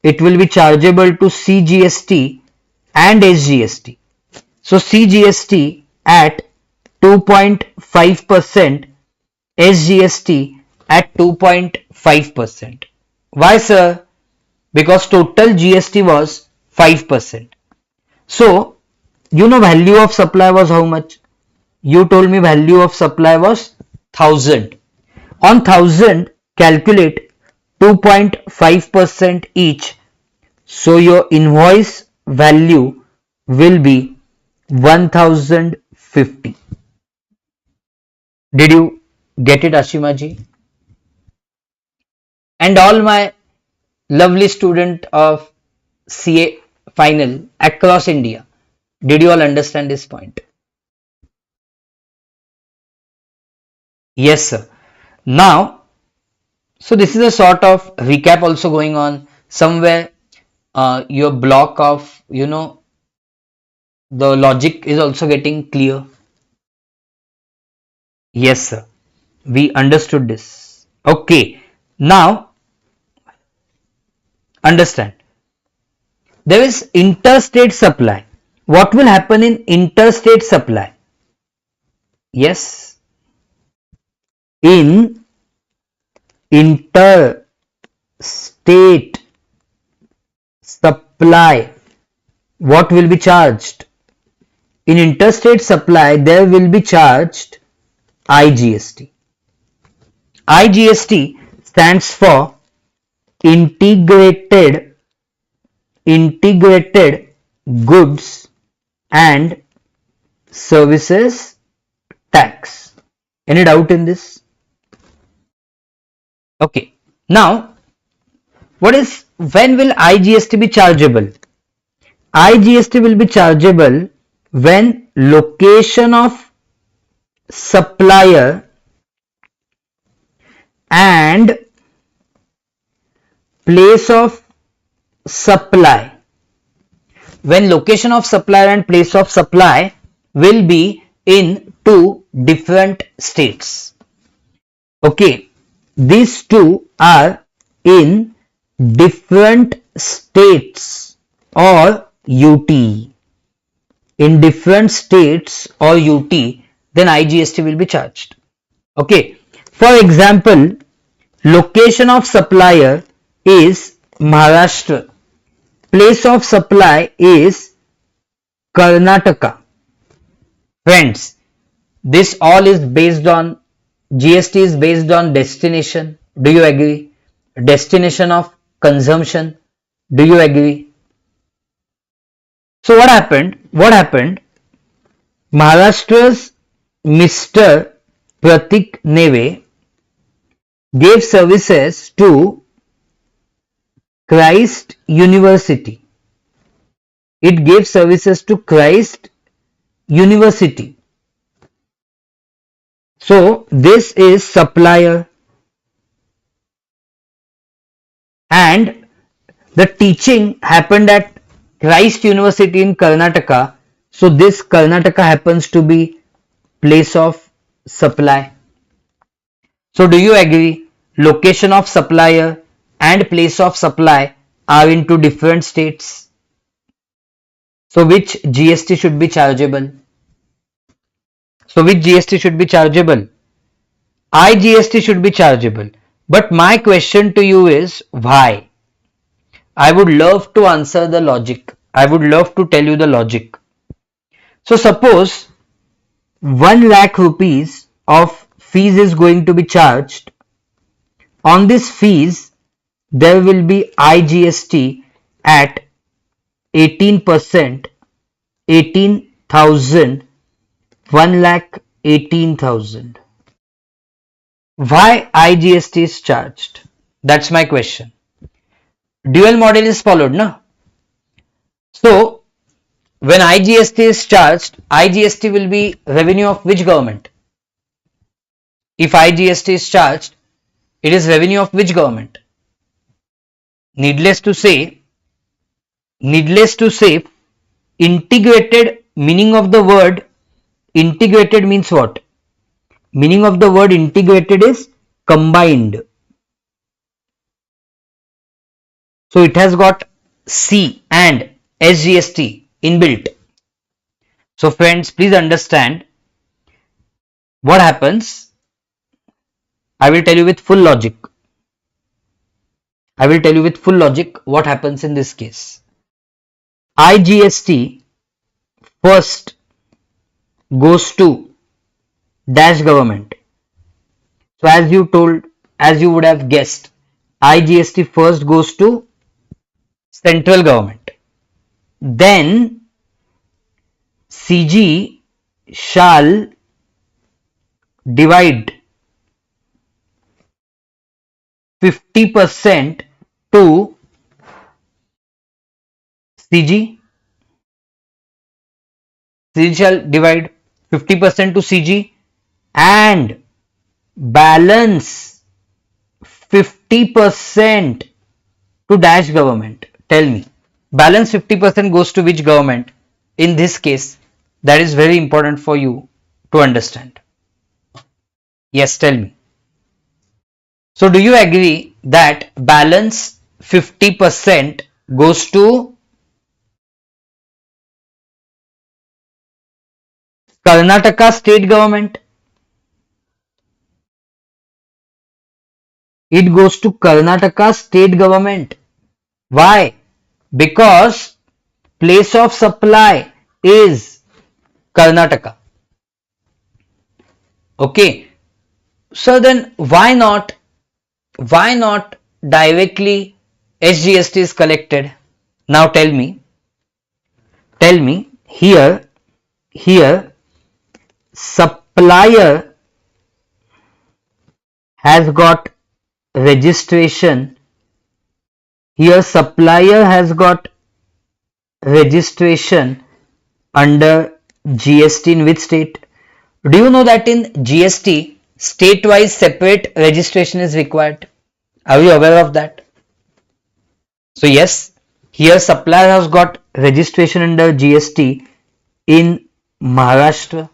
It will be chargeable to CGST and SGST. So CGST at 2.5%, SGST at 2.5%. Why, sir? Because total GST was 5%. So, you know value of supply was how much? You told me value of supply was 1000. On 1000, calculate 2.5% each. So your invoice value will be 1050. Did you get it, Ashima ji? And all my lovely student of CA final across India, did you all understand this point? Yes, sir. Now, so this is a sort of recap also going on somewhere. Your block of, the logic is also getting clear. Yes, sir. We understood this. Okay. Now, understand. There is interstate supply. What will happen in interstate supply? Yes. In interstate supply, what will be charged? In interstate supply, there will be charged IGST. IGST stands for integrated goods and services tax. Any doubt in this? Okay. Now, when will IGST be chargeable? IGST will be chargeable when location of supplier and place of supply. When location of supplier and place of supply will be in two different states. Okay, these two are in different states or UT. In different states or UT, then IGST will be charged. Okay, for example, location of supplier is Maharashtra. Place of supply is Karnataka. Friends, this all is based on GST is based on destination. Do you agree? Destination of consumption. Do you agree? So what happened? Maharashtra's Mr. Pratik Neve gave services to Christ University. It gave services to Christ University. So this is supplier, and the teaching happened at Christ University in Karnataka. So this Karnataka happens to be place of supply. So do you agree? Location of supplier and place of supply are in two different states. So which GST should be chargeable? IGST should be chargeable. But my question to you is why? I would love to answer the logic. I would love to tell you the logic. So suppose 1 lakh rupees of fees is going to be charged. On this fees, there will be IGST at 18%, 18,000, 1,18,000. Why IGST is charged? That's my question. Dual model is followed, no? So, when IGST is charged, IGST will be revenue of which government? If IGST is charged, it is revenue of which government? Needless to say, integrated, meaning of the word integrated means what? Meaning of the word integrated is combined. So it has got C and SGST inbuilt. So friends, please understand what happens. I will tell you with full logic. I will tell you with full logic what happens in this case. IGST first goes to dash government. So as you would have guessed, IGST first goes to central government. Then CG shall divide 50% to CG. CG shall divide 50% to CG and balance 50% to dash government. Tell me, balance 50% goes to which government? In this case, that is very important for you to understand. Yes, tell me. So do you agree that balance 50% goes to Karnataka state government? It goes to Karnataka state government. Why? Because place of supply is Karnataka. Okay. So then why not directly SGST is collected? Now tell me here supplier has got registration. Here supplier has got registration under GST in which state? Do you know that in GST state-wise separate registration is required? Are you aware of that? So yes, here supplier has got registration under GST in Maharashtra.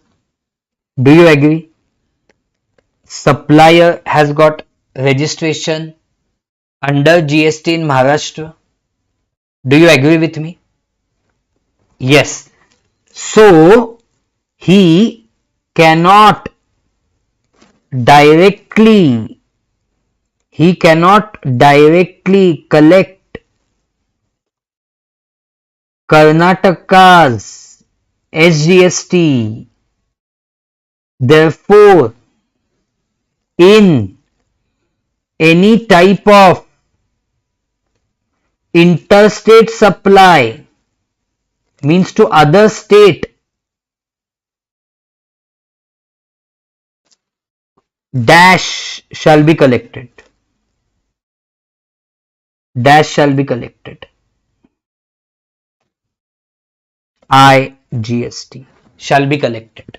Do you agree? Supplier has got registration under GST in Maharashtra. Do you agree with me? Yes. So he cannot directly collect Karnataka's SGST. Therefore, in any type of interstate supply, means to other state, dash shall be collected. Dash shall be collected. IGST shall be collected.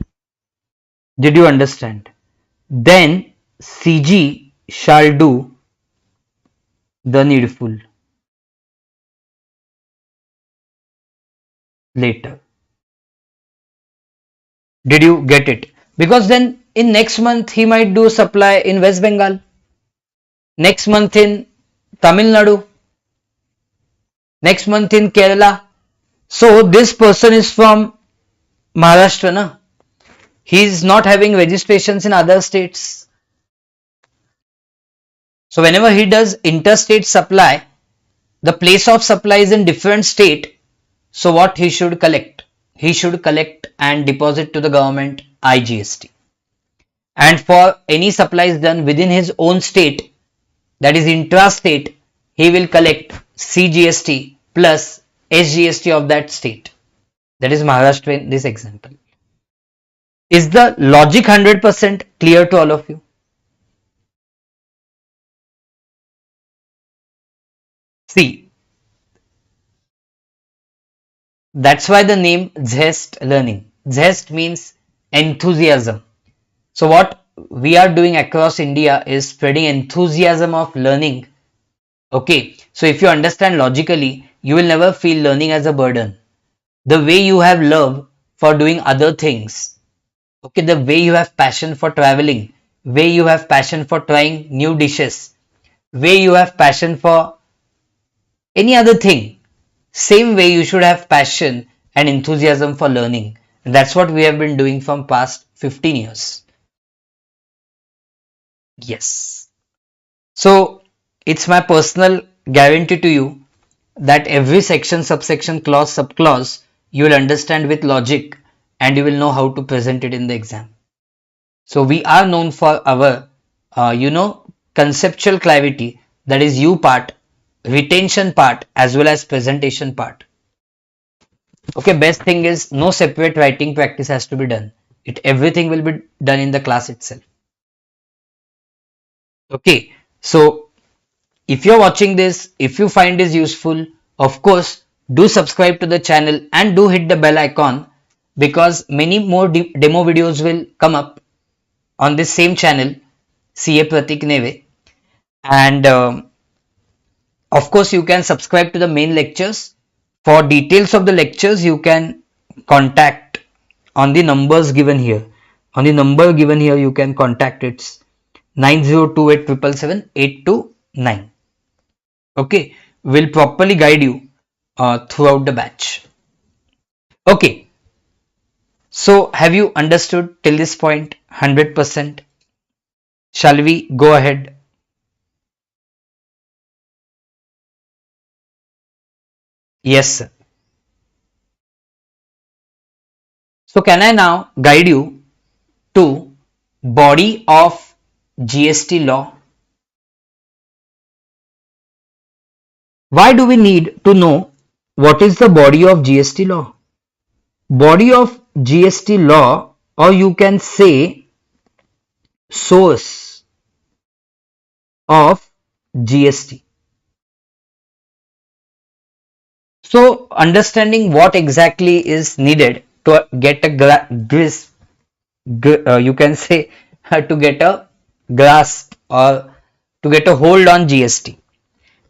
Did you understand? Then CG shall do the needful later. Did you get it? Because then in next month he might do supply in West Bengal, next month in Tamil Nadu, next month in Kerala. So this person is from Maharashtra, na? He is not having registrations in other states. So whenever he does interstate supply, the place of supply is in different state. So what he should collect? He should collect and deposit to the government IGST. And for any supplies done within his own state, that is intra-state, he will collect CGST plus SGST of that state. That is Maharashtra in this example. Is the logic 100% clear to all of you? See, that's why the name Zest Learning. Zest means enthusiasm. So what we are doing across India is spreading enthusiasm of learning. Okay, so if you understand logically, you will never feel learning as a burden. the way you have love for doing other things, okay, the way you have passion for traveling, way you have passion for trying new dishes, way you have passion for any other thing, same way you should have passion and enthusiasm for learning. And that's what we have been doing from past 15 years. Yes. So it's my personal guarantee to you that every section, subsection, clause, subclause, you will understand with logic and you will know how to present it in the exam. So we are known for our, conceptual clarity, that is U part, retention part, as well as presentation part. Okay, best thing is no separate writing practice has to be done. Everything will be done in the class itself. Okay, so if you're watching this, if you find this useful, of course, do subscribe to the channel and do hit the bell icon because many more demo videos will come up on this same channel, CA Pratik Neve. And of course, you can subscribe to the main lectures. For details of the lectures, you can contact on the numbers given here. On the number given here, you can contact it's 9028777829. Okay, will properly guide you throughout the batch. Okay, so have you understood till this point 100%? Shall we go ahead? Yes, sir. So can I now guide you to body of GST law? Why do we need to know what is the body of GST law? Body of GST law, or you can say source of GST. So understanding what exactly is needed to get a grasp, you can say to get a grasp or to get a hold on GST,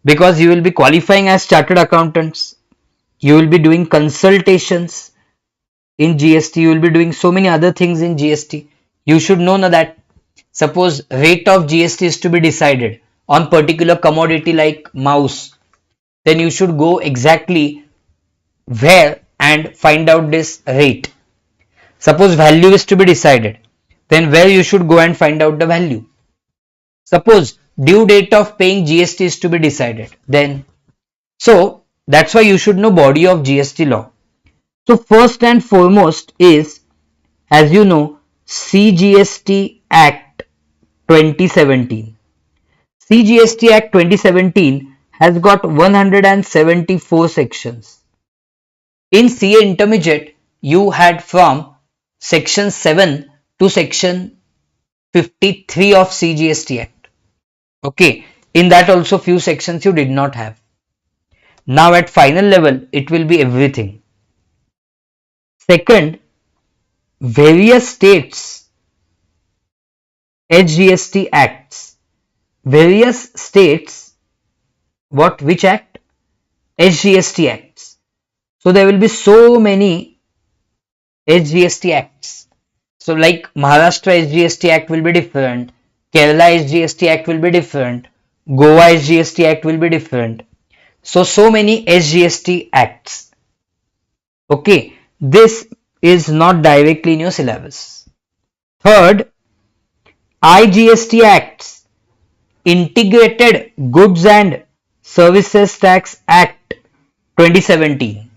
because you will be qualifying as chartered accountants, you will be doing consultations in GST, you will be doing so many other things in GST. You should know now that suppose rate of GST is to be decided on particular commodity like mouse, then you should go exactly where and find out this rate. Suppose value is to be decided, then where you should go and find out the value. Suppose due date of paying GST is to be decided, then so that's why you should know body of GST law. So first and foremost is, as you know, CGST Act 2017. CGST Act 2017 has got 174 sections. In CA Intermediate, you had from section 7 to section 53 of CGST Act. Okay, in that also few sections you did not have. Now at final level, it will be everything. Second, various states HGST acts. Various states, which act? HGST acts. So there will be so many HGST acts. So like Maharashtra HGST Act will be different, Kerala HGST Act will be different, Goa HGST Act will be different. So many HGST acts. Okay, this is not directly in your syllabus. Third, IGST Acts, Integrated Goods and Services Tax Act 2017.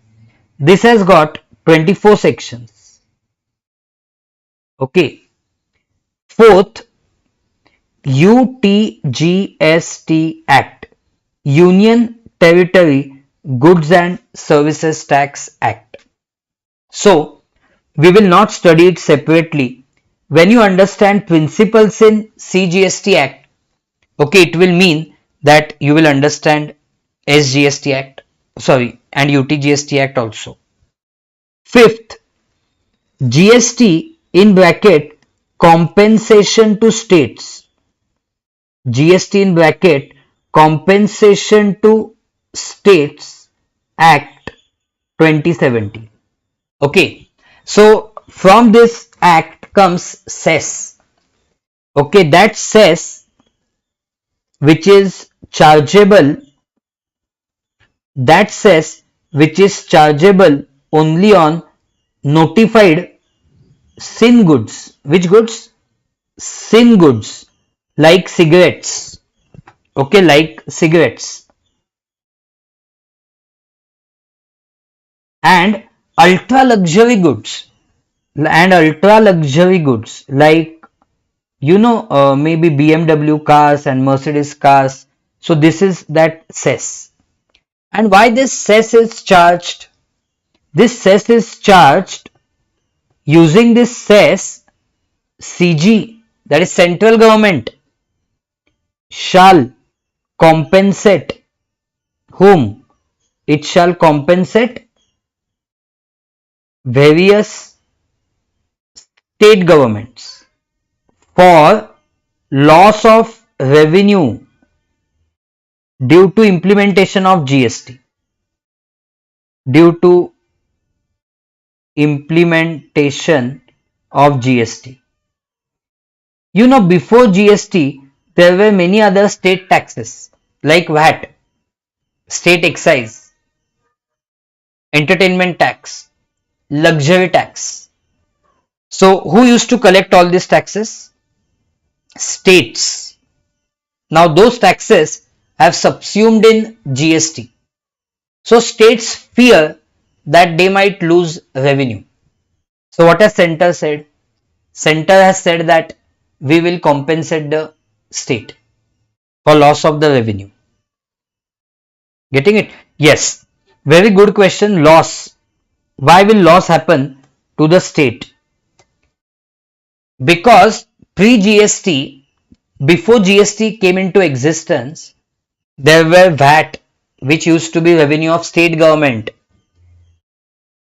This has got 24 sections. Okay. Fourth, UTGST Act, Union Territory Goods and Services Tax Act. So, we will not study it separately. When you understand principles in CGST Act, okay, it will mean that you will understand SGST Act, and UTGST Act also. Fifth, GST in bracket compensation to states. GST in bracket compensation to states Act 2017. Okay, so from this act comes cess. Okay, that cess which is chargeable, that cess which is chargeable only on notified sin goods. Which goods? Sin goods like cigarettes. Okay, like cigarettes. And ultra luxury goods. And ultra luxury goods like, maybe BMW cars and Mercedes cars. So this is that cess. And why this cess is charged? This cess is charged using this cess. CG, that is central government, shall compensate whom? It shall compensate various state governments for loss of revenue due to implementation of GST. Due to implementation of GST. Before GST, there were many other state taxes like VAT, state excise, entertainment tax, luxury tax. So, who used to collect all these taxes? States. Now, those taxes have subsumed in GST. So, states fear that they might lose revenue. So, what has center said? Center has said that we will compensate the state for loss of the revenue. Getting it? Yes. Very good question. Loss. Why will loss happen to the state? Because pre-GST, before GST came into existence, there were VAT, which used to be revenue of state government,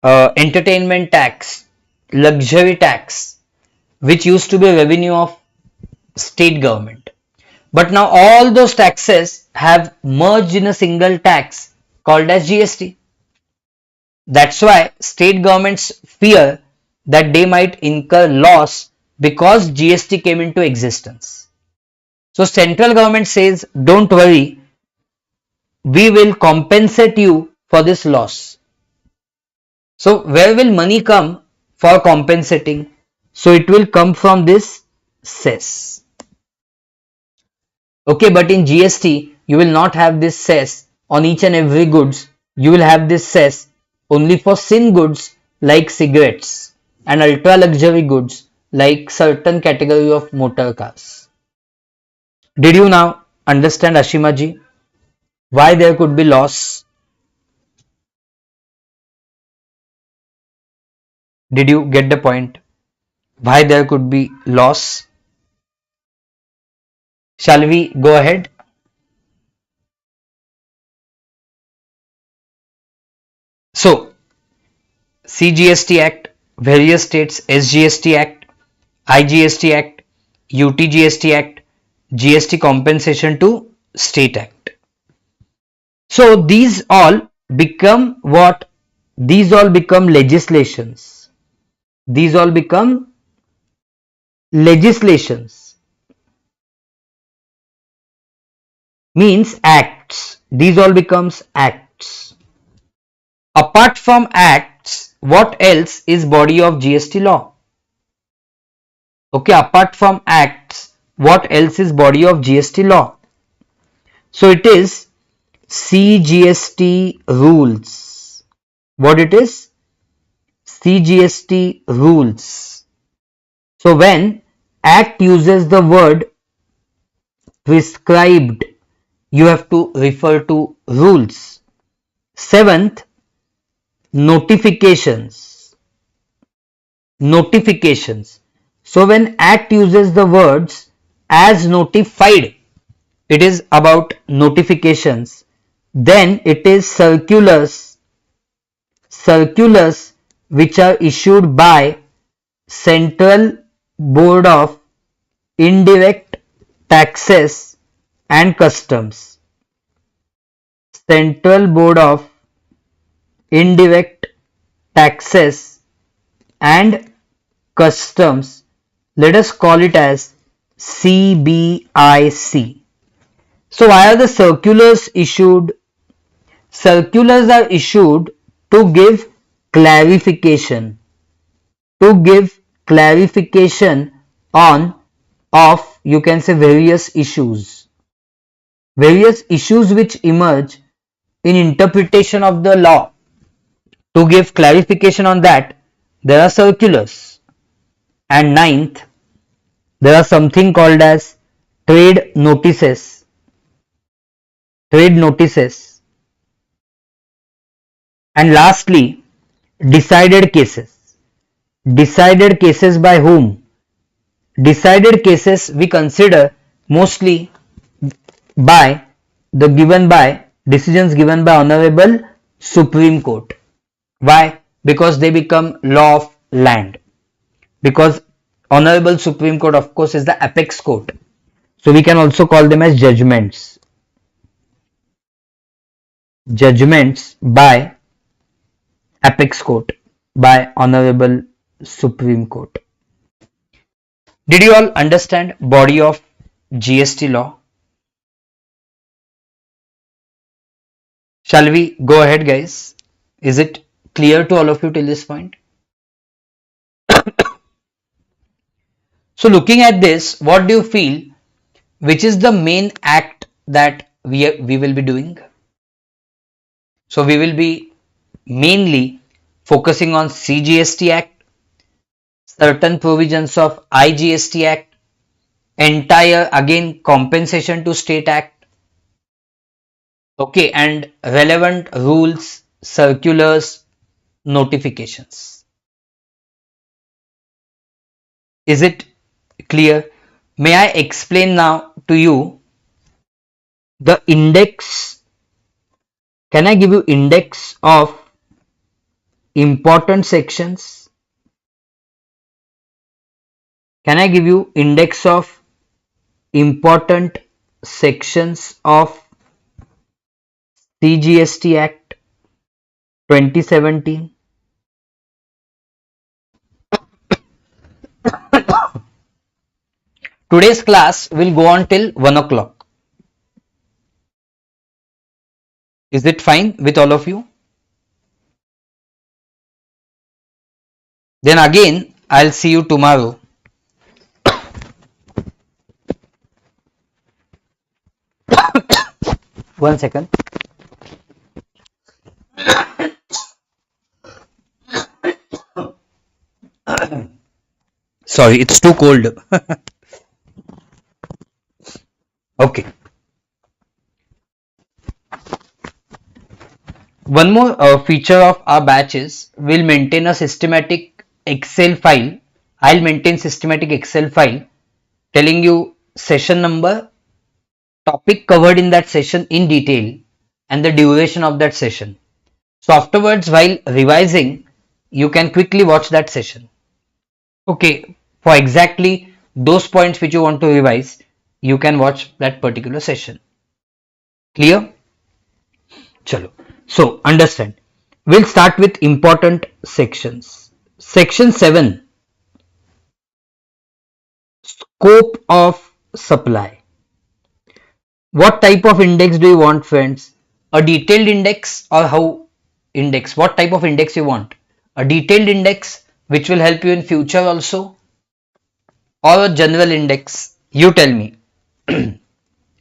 entertainment tax, luxury tax, which used to be revenue of state government. But now all those taxes have merged in a single tax called as GST. That's why state governments fear that they might incur loss because GST came into existence. So central government says, don't worry, we will compensate you for this loss. So where will money come for compensating? So it will come from this cess. Okay, but in GST, you will not have this cess on each and every goods. You will have this cess only for sin goods like cigarettes and ultra luxury goods like certain category of motor cars. Did you now understand, Ashima ji, why there could be loss? Did you get the point? Why there could be loss? Shall we go ahead? So, CGST Act, various states, SGST Act, IGST Act, UTGST Act, GST Compensation to State Act. So these all become what? These all become legislations. These all become legislations. Means acts. These all becomes acts. Apart from acts, what else is body of GST law? Okay, apart from acts, what else is body of GST law? So it is CGST rules. What it is? CGST rules. So when act uses the word prescribed, you have to refer to rules. Seventh, notifications. Notifications. So when act uses the words as notified, it is about notifications. Then it is circulars. Circulars which are issued by Central Board of Indirect Taxes and Customs. Central Board of Indirect Taxes and Customs, let us call it as CBIC. So why are the circulars issued? Circulars are issued to give clarification, to give clarification on of you can say various issues which emerge in interpretation of the law. To give clarification on that, there are circulars. And ninth, there are something called as trade notices. Trade notices. And lastly, decided cases. Decided cases by whom? Decided cases we consider mostly by the given by decisions given by Honorable Supreme Court. Why? Because they become law of land. Because Honorable Supreme Court, of course, is the apex court. So we can also call them as judgments. Judgments by apex court, by Honorable Supreme Court. Did you all understand body of GST law? Shall we go ahead, guys? Is it clear to all of you till this point? So looking at this, what do you feel? Which is the main act that we will be doing? So we will be mainly focusing on CGST Act, certain provisions of IGST Act, entire again compensation to state act, okay, and relevant rules, circulars, notifications. Is it clear? May I explain now to you the index? Can I give you index of important sections? Can I give you index of important sections of CGST Act 2017? Today's class will go on till 1 o'clock. Is it fine with all of you? Then again, I'll see you tomorrow. One second. Sorry, it's too cold. Okay. One more feature of our batch is we'll maintain a systematic Excel file. I'll maintain systematic Excel file telling you session number, topic covered in that session in detail, and the duration of that session. So afterwards, while revising, you can quickly watch that session. Okay, for exactly those points which you want to revise, you can watch that particular session. Clear? Chalo. So understand. We'll start with important sections. Section 7. Scope of supply. What type of index do you want, friends? A detailed index or how index? What type of index you want? A detailed index which will help you in future also, or a general index? You tell me.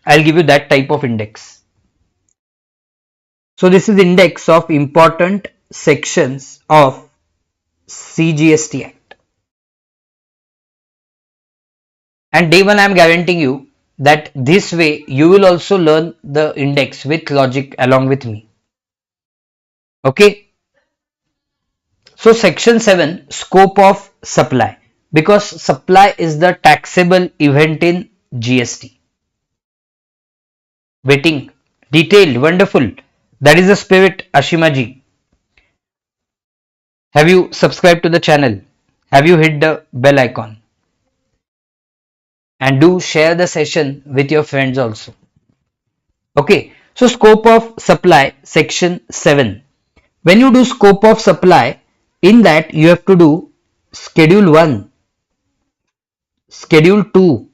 I'll give you that type of index. So this is index of important sections of CGST Act. And day one I am guaranteeing you that this way you will also learn the index with logic along with me. Okay. So section 7, scope of supply, because supply is the taxable event in GST. Waiting, detailed, wonderful. That is the spirit, Ashimaji. Have you subscribed to the channel? Have you hit the bell icon? And do share the session with your friends also. Okay, so scope of supply, section 7. When you do scope of supply, in that you have to do Schedule 1, Schedule 2.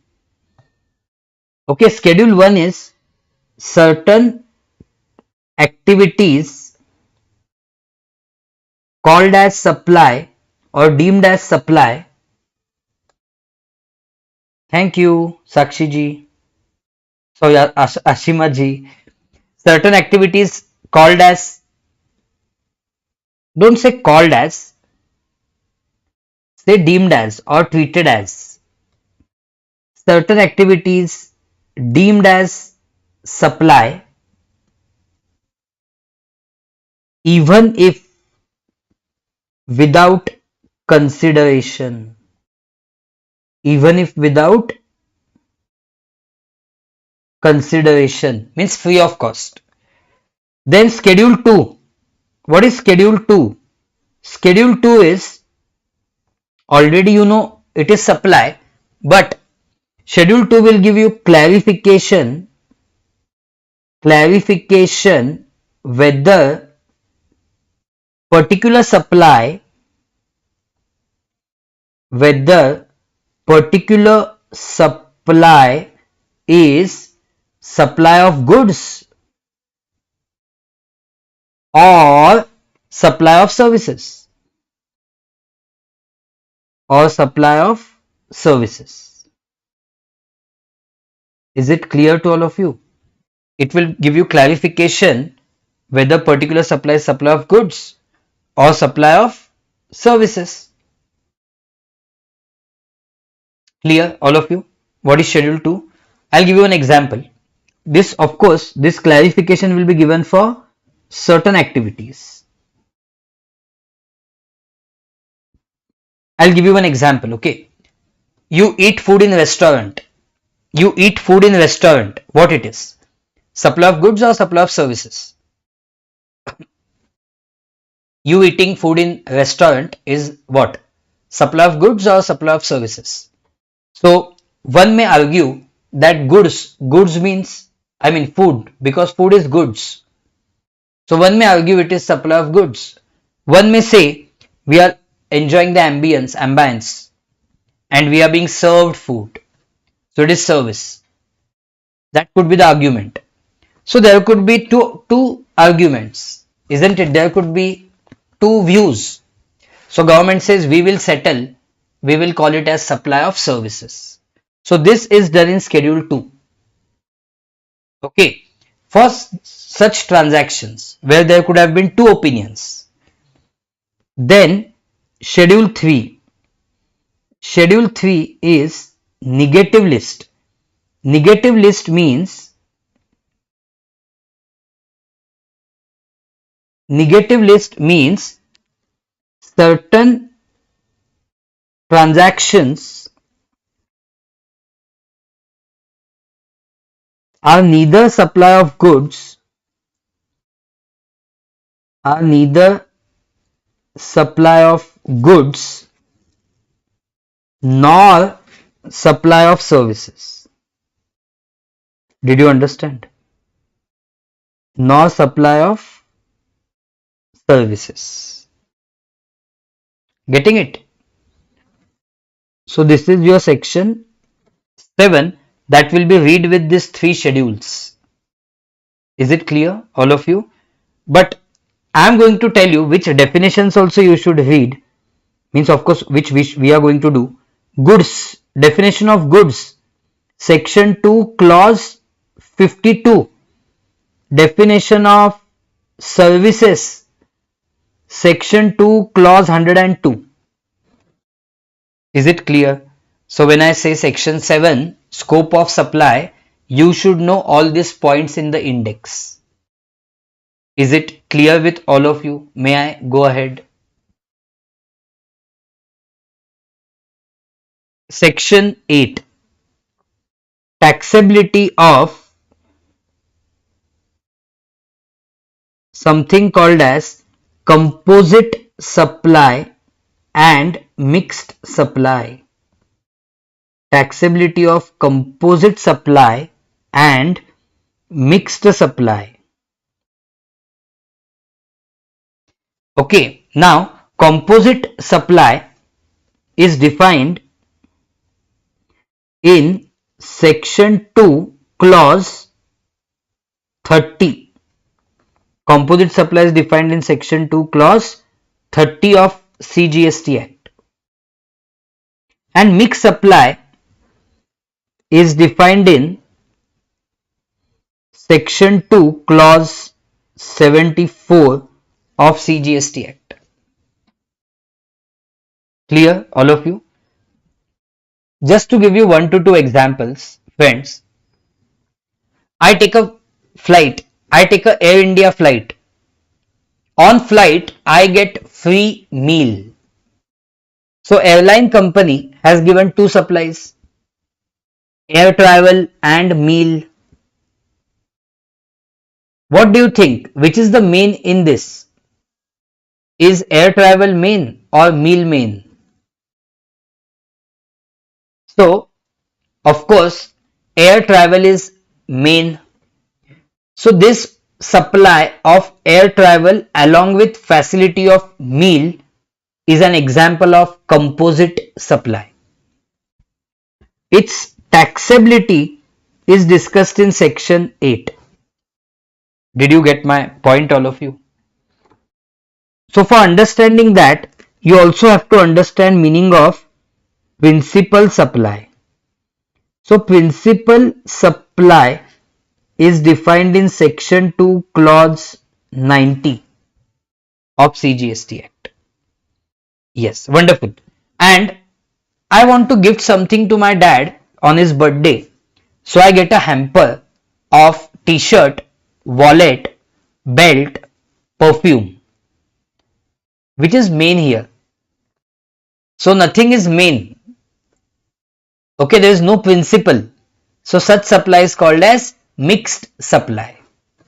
Okay, Schedule 1 is certain activities called as supply or deemed as supply. Thank you, Sakshi ji. So, yeah, Ashima ji. Certain activities called as, don't say called as, say deemed as or treated as. Certain activities deemed as supply, even if without consideration. Even if without consideration means free of cost. Then schedule 2. What is schedule 2? Schedule 2 is already you know it is supply, but schedule 2 will give you clarification whether particular supply whether particular supply is supply of goods or supply of services or supply of services. Is it clear to all of you? It will give you clarification whether particular supply is supply of goods or supply of services. Clear all of you? What is schedule 2? I'll give you an example. This of course this clarification will be given for certain activities. I'll give you an example, okay? You eat food in restaurant. You eat food in restaurant. What it is? Supply of goods or supply of services? You eating food in restaurant is what? Supply of goods or supply of services? So one may argue that goods means, I mean food, because food is goods. So one may argue it is supply of goods. One may say we are enjoying the ambience, and we are being served food. So it is service. That could be the argument. So there could be two arguments, isn't it? There could be two views. So government says we will settle, we will call it as supply of services. So this is done in schedule 2. Okay. For such transactions where there could have been two opinions. Then schedule 3. Schedule 3 is negative list. Negative list means certain transactions are neither supply of goods nor supply of services. Did you understand? Nor supply of services. Getting it? So this is your section 7 that will be read with these 3 schedules. Is it clear, all of you? But I am going to tell you which definitions also you should read. Means of course which we are going to do. Goods, definition of goods, section 2 clause 52. Definition of services, section 2 clause 102. Is it clear? So when I say section 7 scope of supply, you should know all these points in the index. Is it clear with all of you? May I go ahead? Section 8, taxability of something called as composite supply and mixed supply. Taxability of composite supply and mixed supply. Okay, now composite supply, is defined in section 2 clause 30. Composite supply is defined in section 2 clause 30 of CGST Act. And mixed supply is defined in section 2 clause 74 of CGST Act. Clear, all of you? Just to give you 1 to 2 examples, friends, I take a flight, I take a Air India flight. On flight, I get free meal. So airline company has given two supplies, air travel and meal. What do you think? Which is the main in this? Is air travel main or meal main? So, of course, air travel is main. So this supply of air travel along with facility of meal is an example of composite supply. Its taxability is discussed in section 8. Did you get my point, all of you? So for understanding that, you also have to understand meaning of principal supply. So principal supply is defined in section 2 clause 90 of CGST Act. Yes, wonderful. And I want to gift something to my dad on his birthday. So I get a hamper of t-shirt, wallet, belt, perfume. Which is main here? So nothing is main. Okay, there is no principal. So such supply is called as mixed supply.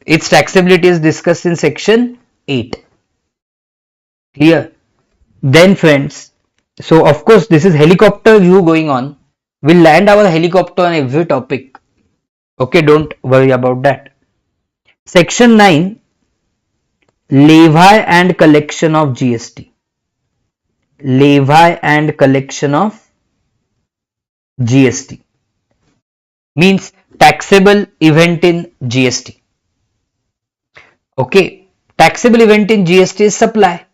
Its taxability is discussed in section 8. Clear? Then friends, so of course this is helicopter view going on. We'll land our helicopter on every topic. Okay, don't worry about that. Section 9, levy and collection of GST. Levy and collection of GST means taxable event in GST. Okay, taxable event in GST is supply.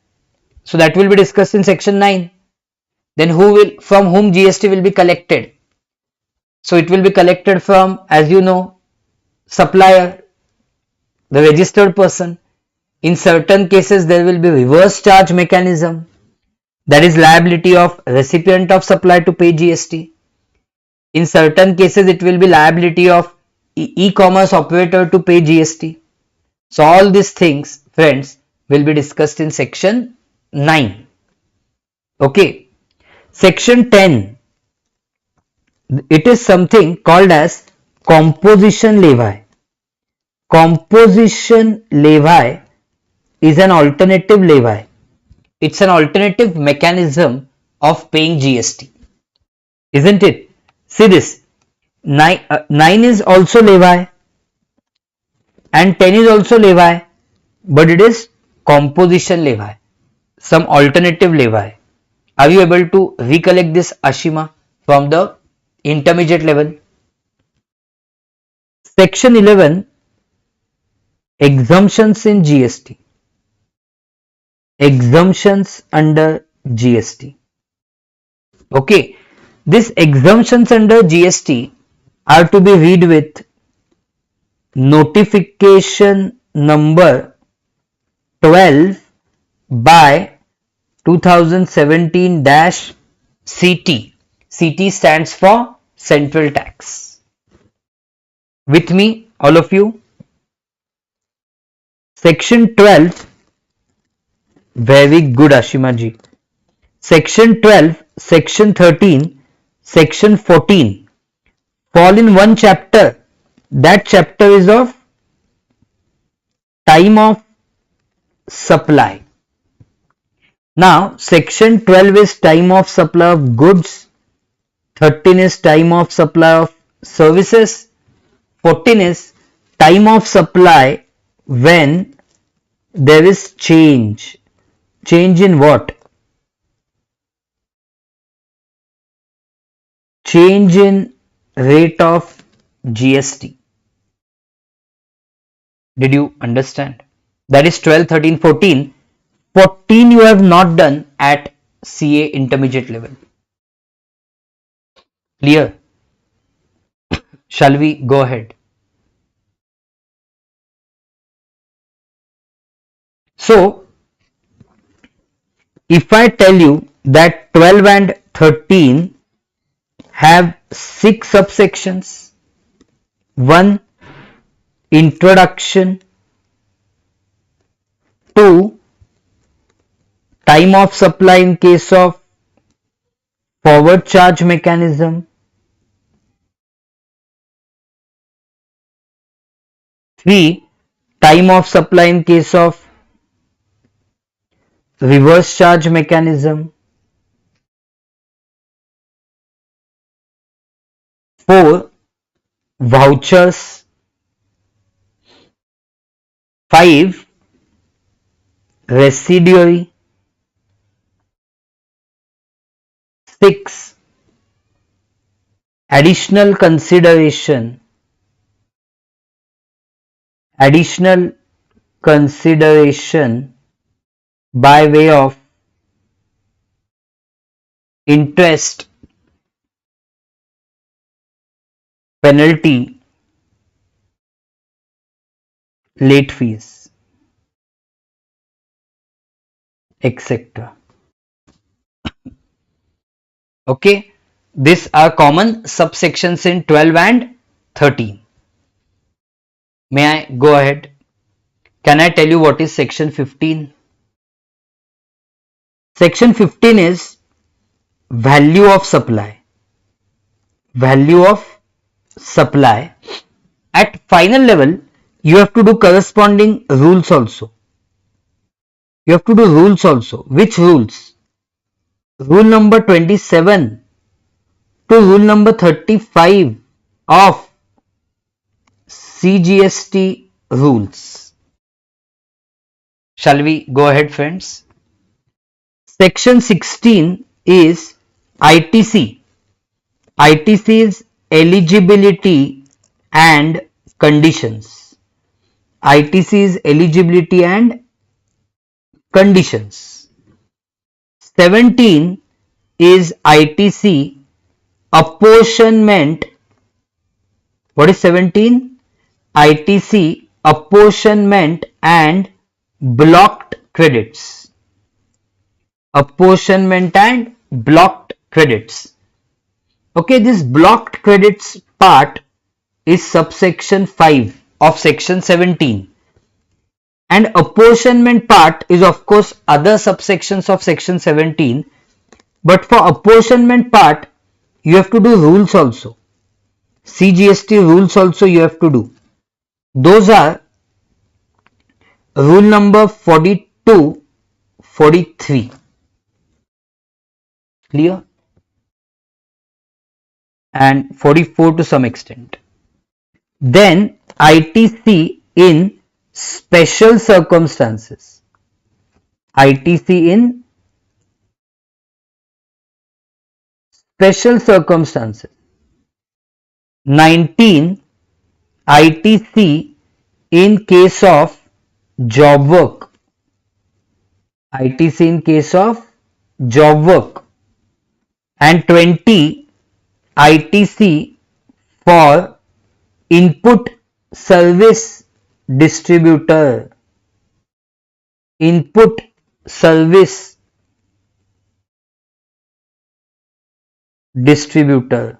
So that will be discussed in section 9. Then from whom GST will be collected? So it will be collected from, as you know, supplier, the registered person. In certain cases, there will be reverse charge mechanism. That is liability of recipient of supply to pay GST. In certain cases, it will be liability of e-commerce operator to pay GST. So all these things, friends, will be discussed in section 9. Okay. Section 10. It is something called as composition levy. Composition levy is an alternative levy. It's an alternative mechanism of paying GST. Isn't it? See this. 9 is also levy and 10 is also levy, but it is composition levy, some alternative levy. Are you able to recollect this, Ashima, from the intermediate level? Section 11, exemptions in GST. Exemptions under GST. Okay, these exemptions under GST are to be read with notification number 12 by 2017-CT. CT stands for Central Tax. With me, all of you? Section 12. Very good, Ashima ji. Section 12, Section 13, Section 14 fall in one chapter. That chapter is of time of supply. Now, Section 12 is time of supply of goods, 13 is time of supply of services, 14 is time of supply when there is change. Change in what? change in rate of GST. Did you understand? That is 12, 13, 14. 14 you have not done at CA intermediate level. Clear? Shall we go ahead? So, if I tell you that 12 and 13 have 6 subsections, 1 introduction, 2 time of supply in case of forward charge mechanism, 3 time of supply in case of reverse charge mechanism, 4 vouchers, 5 residuary, 6 additional consideration by way of interest, penalty, late fees, etc. Okay, these are common subsections in 12 and 13. May I go ahead? Can I tell you what is section 15? Section 15 is value of supply. Value of supply. At final level, you have to do corresponding rules also. You have to do rules also. Which rules? Rule number 27 to rule number 35 of CGST rules. Shall we go ahead, friends? Section 16 is ITC. ITC is eligibility and conditions. ITC is eligibility and conditions. 17 is ITC apportionment. What is 17? ITC apportionment and blocked credits. Apportionment and blocked credits. Okay, this blocked credits part is subsection 5 of section 17. And apportionment part is of course other subsections of section 17. But for apportionment part, you have to do rules also. CGST rules also you have to do. Those are rule number 42, 43. Clear? And 44 to some extent. Then ITC in special circumstances. ITC in special circumstances. 19 ITC in case of job work. ITC in case of job work. And 20 ITC for input service distributor. Input service distributor,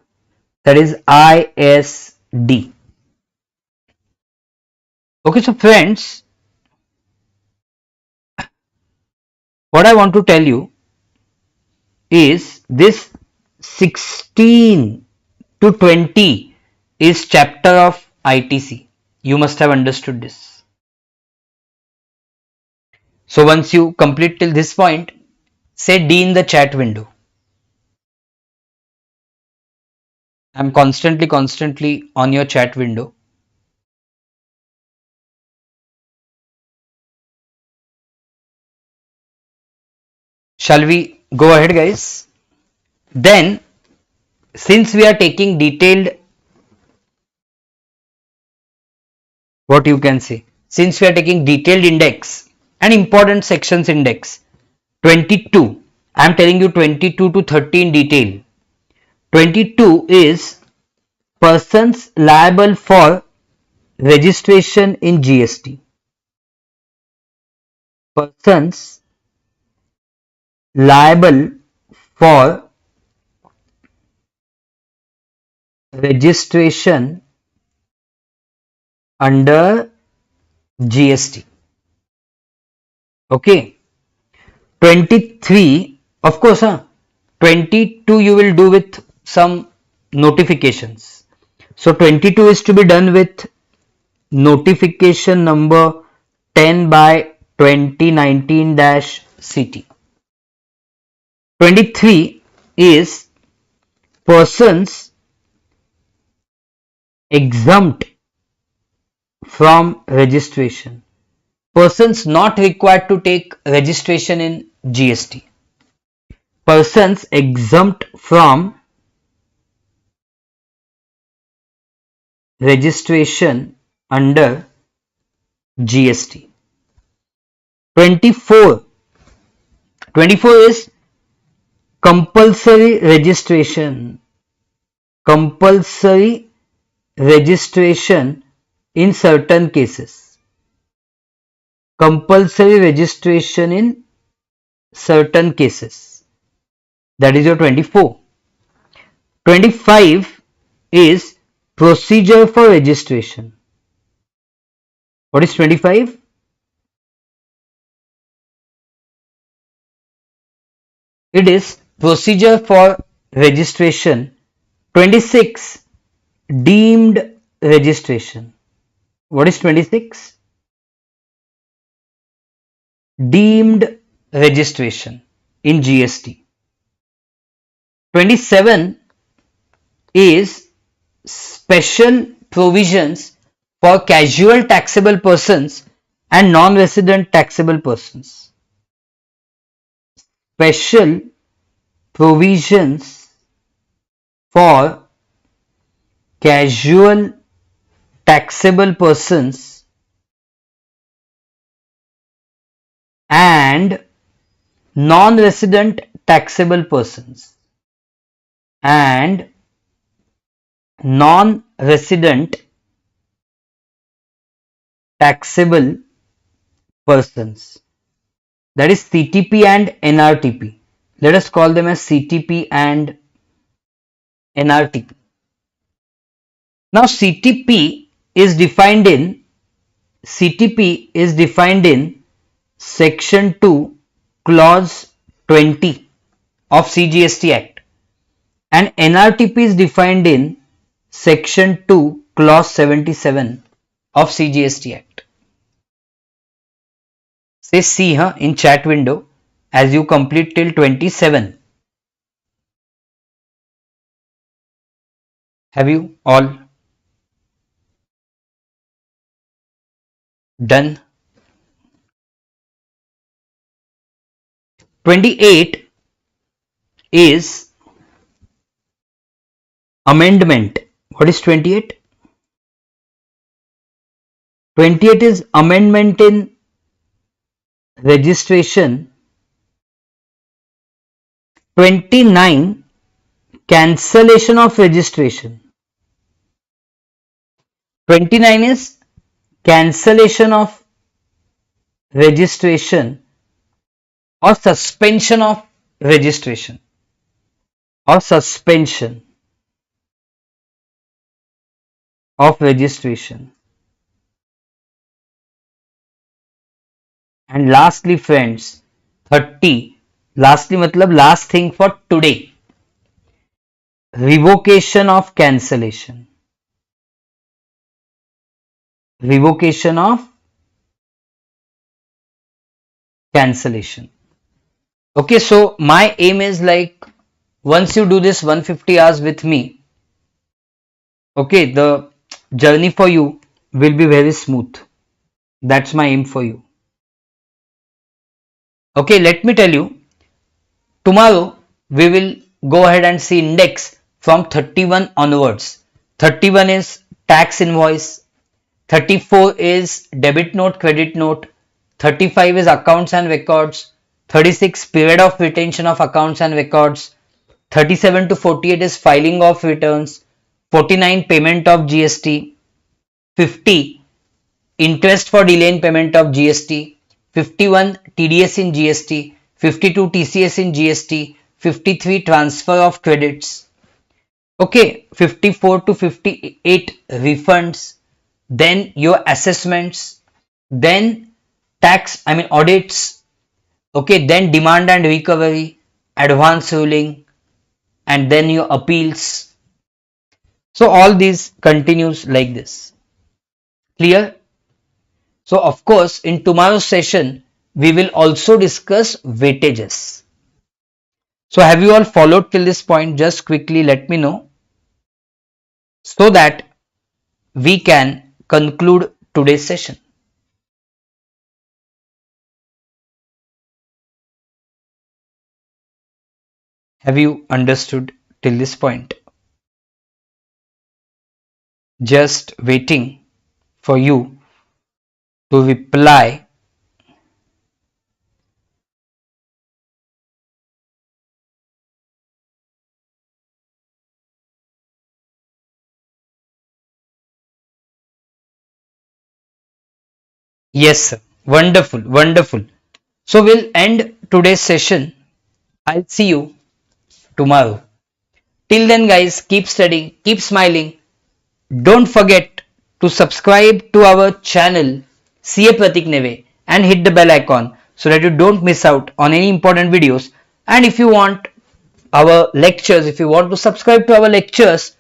that is ISD. Okay, so friends, what I want to tell you is this 16 to 20 is chapter of ITC. You must have understood this. So once you complete till this point, say D in the chat window. I'm constantly on your chat window. Shall we go ahead, guys? Then since we are taking detailed, what you can say, since we are taking detailed index and important sections index, 22, I am telling you 22 to 30 in detail. 22 is persons liable for registration in GST. Persons liable for registration under GST. Okay. 23, of course, 22 you will do with some notifications. So 22 is to be done with notification number 10 by 2019-CT. 23 is persons exempt from registration. Persons not required to take registration in GST. Persons exempt from registration under GST. 24. 24 is compulsory registration. Compulsory registration in certain cases. Compulsory registration in certain cases. That is your 24. 25 is procedure for registration. What is 25? It is procedure for registration. 26, deemed registration. What is 26? Deemed registration in GST. 27 is special provisions for casual taxable persons and non-resident taxable persons. Special provisions for casual taxable persons and non-resident taxable persons and non-resident taxable persons, that is CTP and NRTP. Let us call them as CTP and NRTP. Now CTP is defined in section 2 clause 20 of CGST Act, and NRTP is defined in section 2 clause 77 of CGST Act. Say C in chat window as you complete till 27. Have you all done? 28 is amendment. What is 28? 28 is amendment in registration. 29, cancellation of registration. 29 is cancellation of registration or suspension of registration or suspension of registration. And lastly friends, 30, lastly matlab last thing for today, revocation of cancellation. Revocation of cancellation. Okay, so my aim is like once you do this 150 hours with me, okay, the journey for you will be very smooth. That's my aim for you. Okay, let me tell you, tomorrow we will go ahead and see index from 31 onwards. 31 is tax invoice, 34 is debit note, credit note, 35 is accounts and records, 36 period of retention of accounts and records, 37 to 48 is filing of returns, 49 payment of GST, 50 interest for delay in payment of GST, 51 TDS in GST, 52 TCS in GST, 53 transfer of credits, okay, 54 to 58 refunds, then your assessments, then audits, okay, then demand and recovery, advance ruling, and then your appeals. So all these continues like this. Clear? So of course, in tomorrow's session, we will also discuss weightages. So have you all followed till this point? Just quickly let me know so that we can conclude today's session. Have you understood till this point? Just waiting for you to reply. Yes, sir. Wonderful, wonderful. So we'll end today's session. I'll see you tomorrow. Till then, guys, keep studying, keep smiling. Don't forget to subscribe to our channel CA Pratik Neve and hit the bell icon so that you don't miss out on any important videos. And if you want our lectures, if you want to subscribe to our lectures,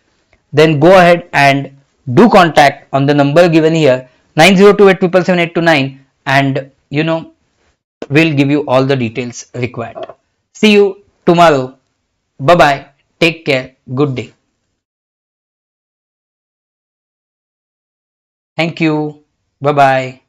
then go ahead and do contact on the number given here 9028777829, and we'll give you all the details required. See you tomorrow. Bye bye. Take care. Good day. Thank you. Bye bye.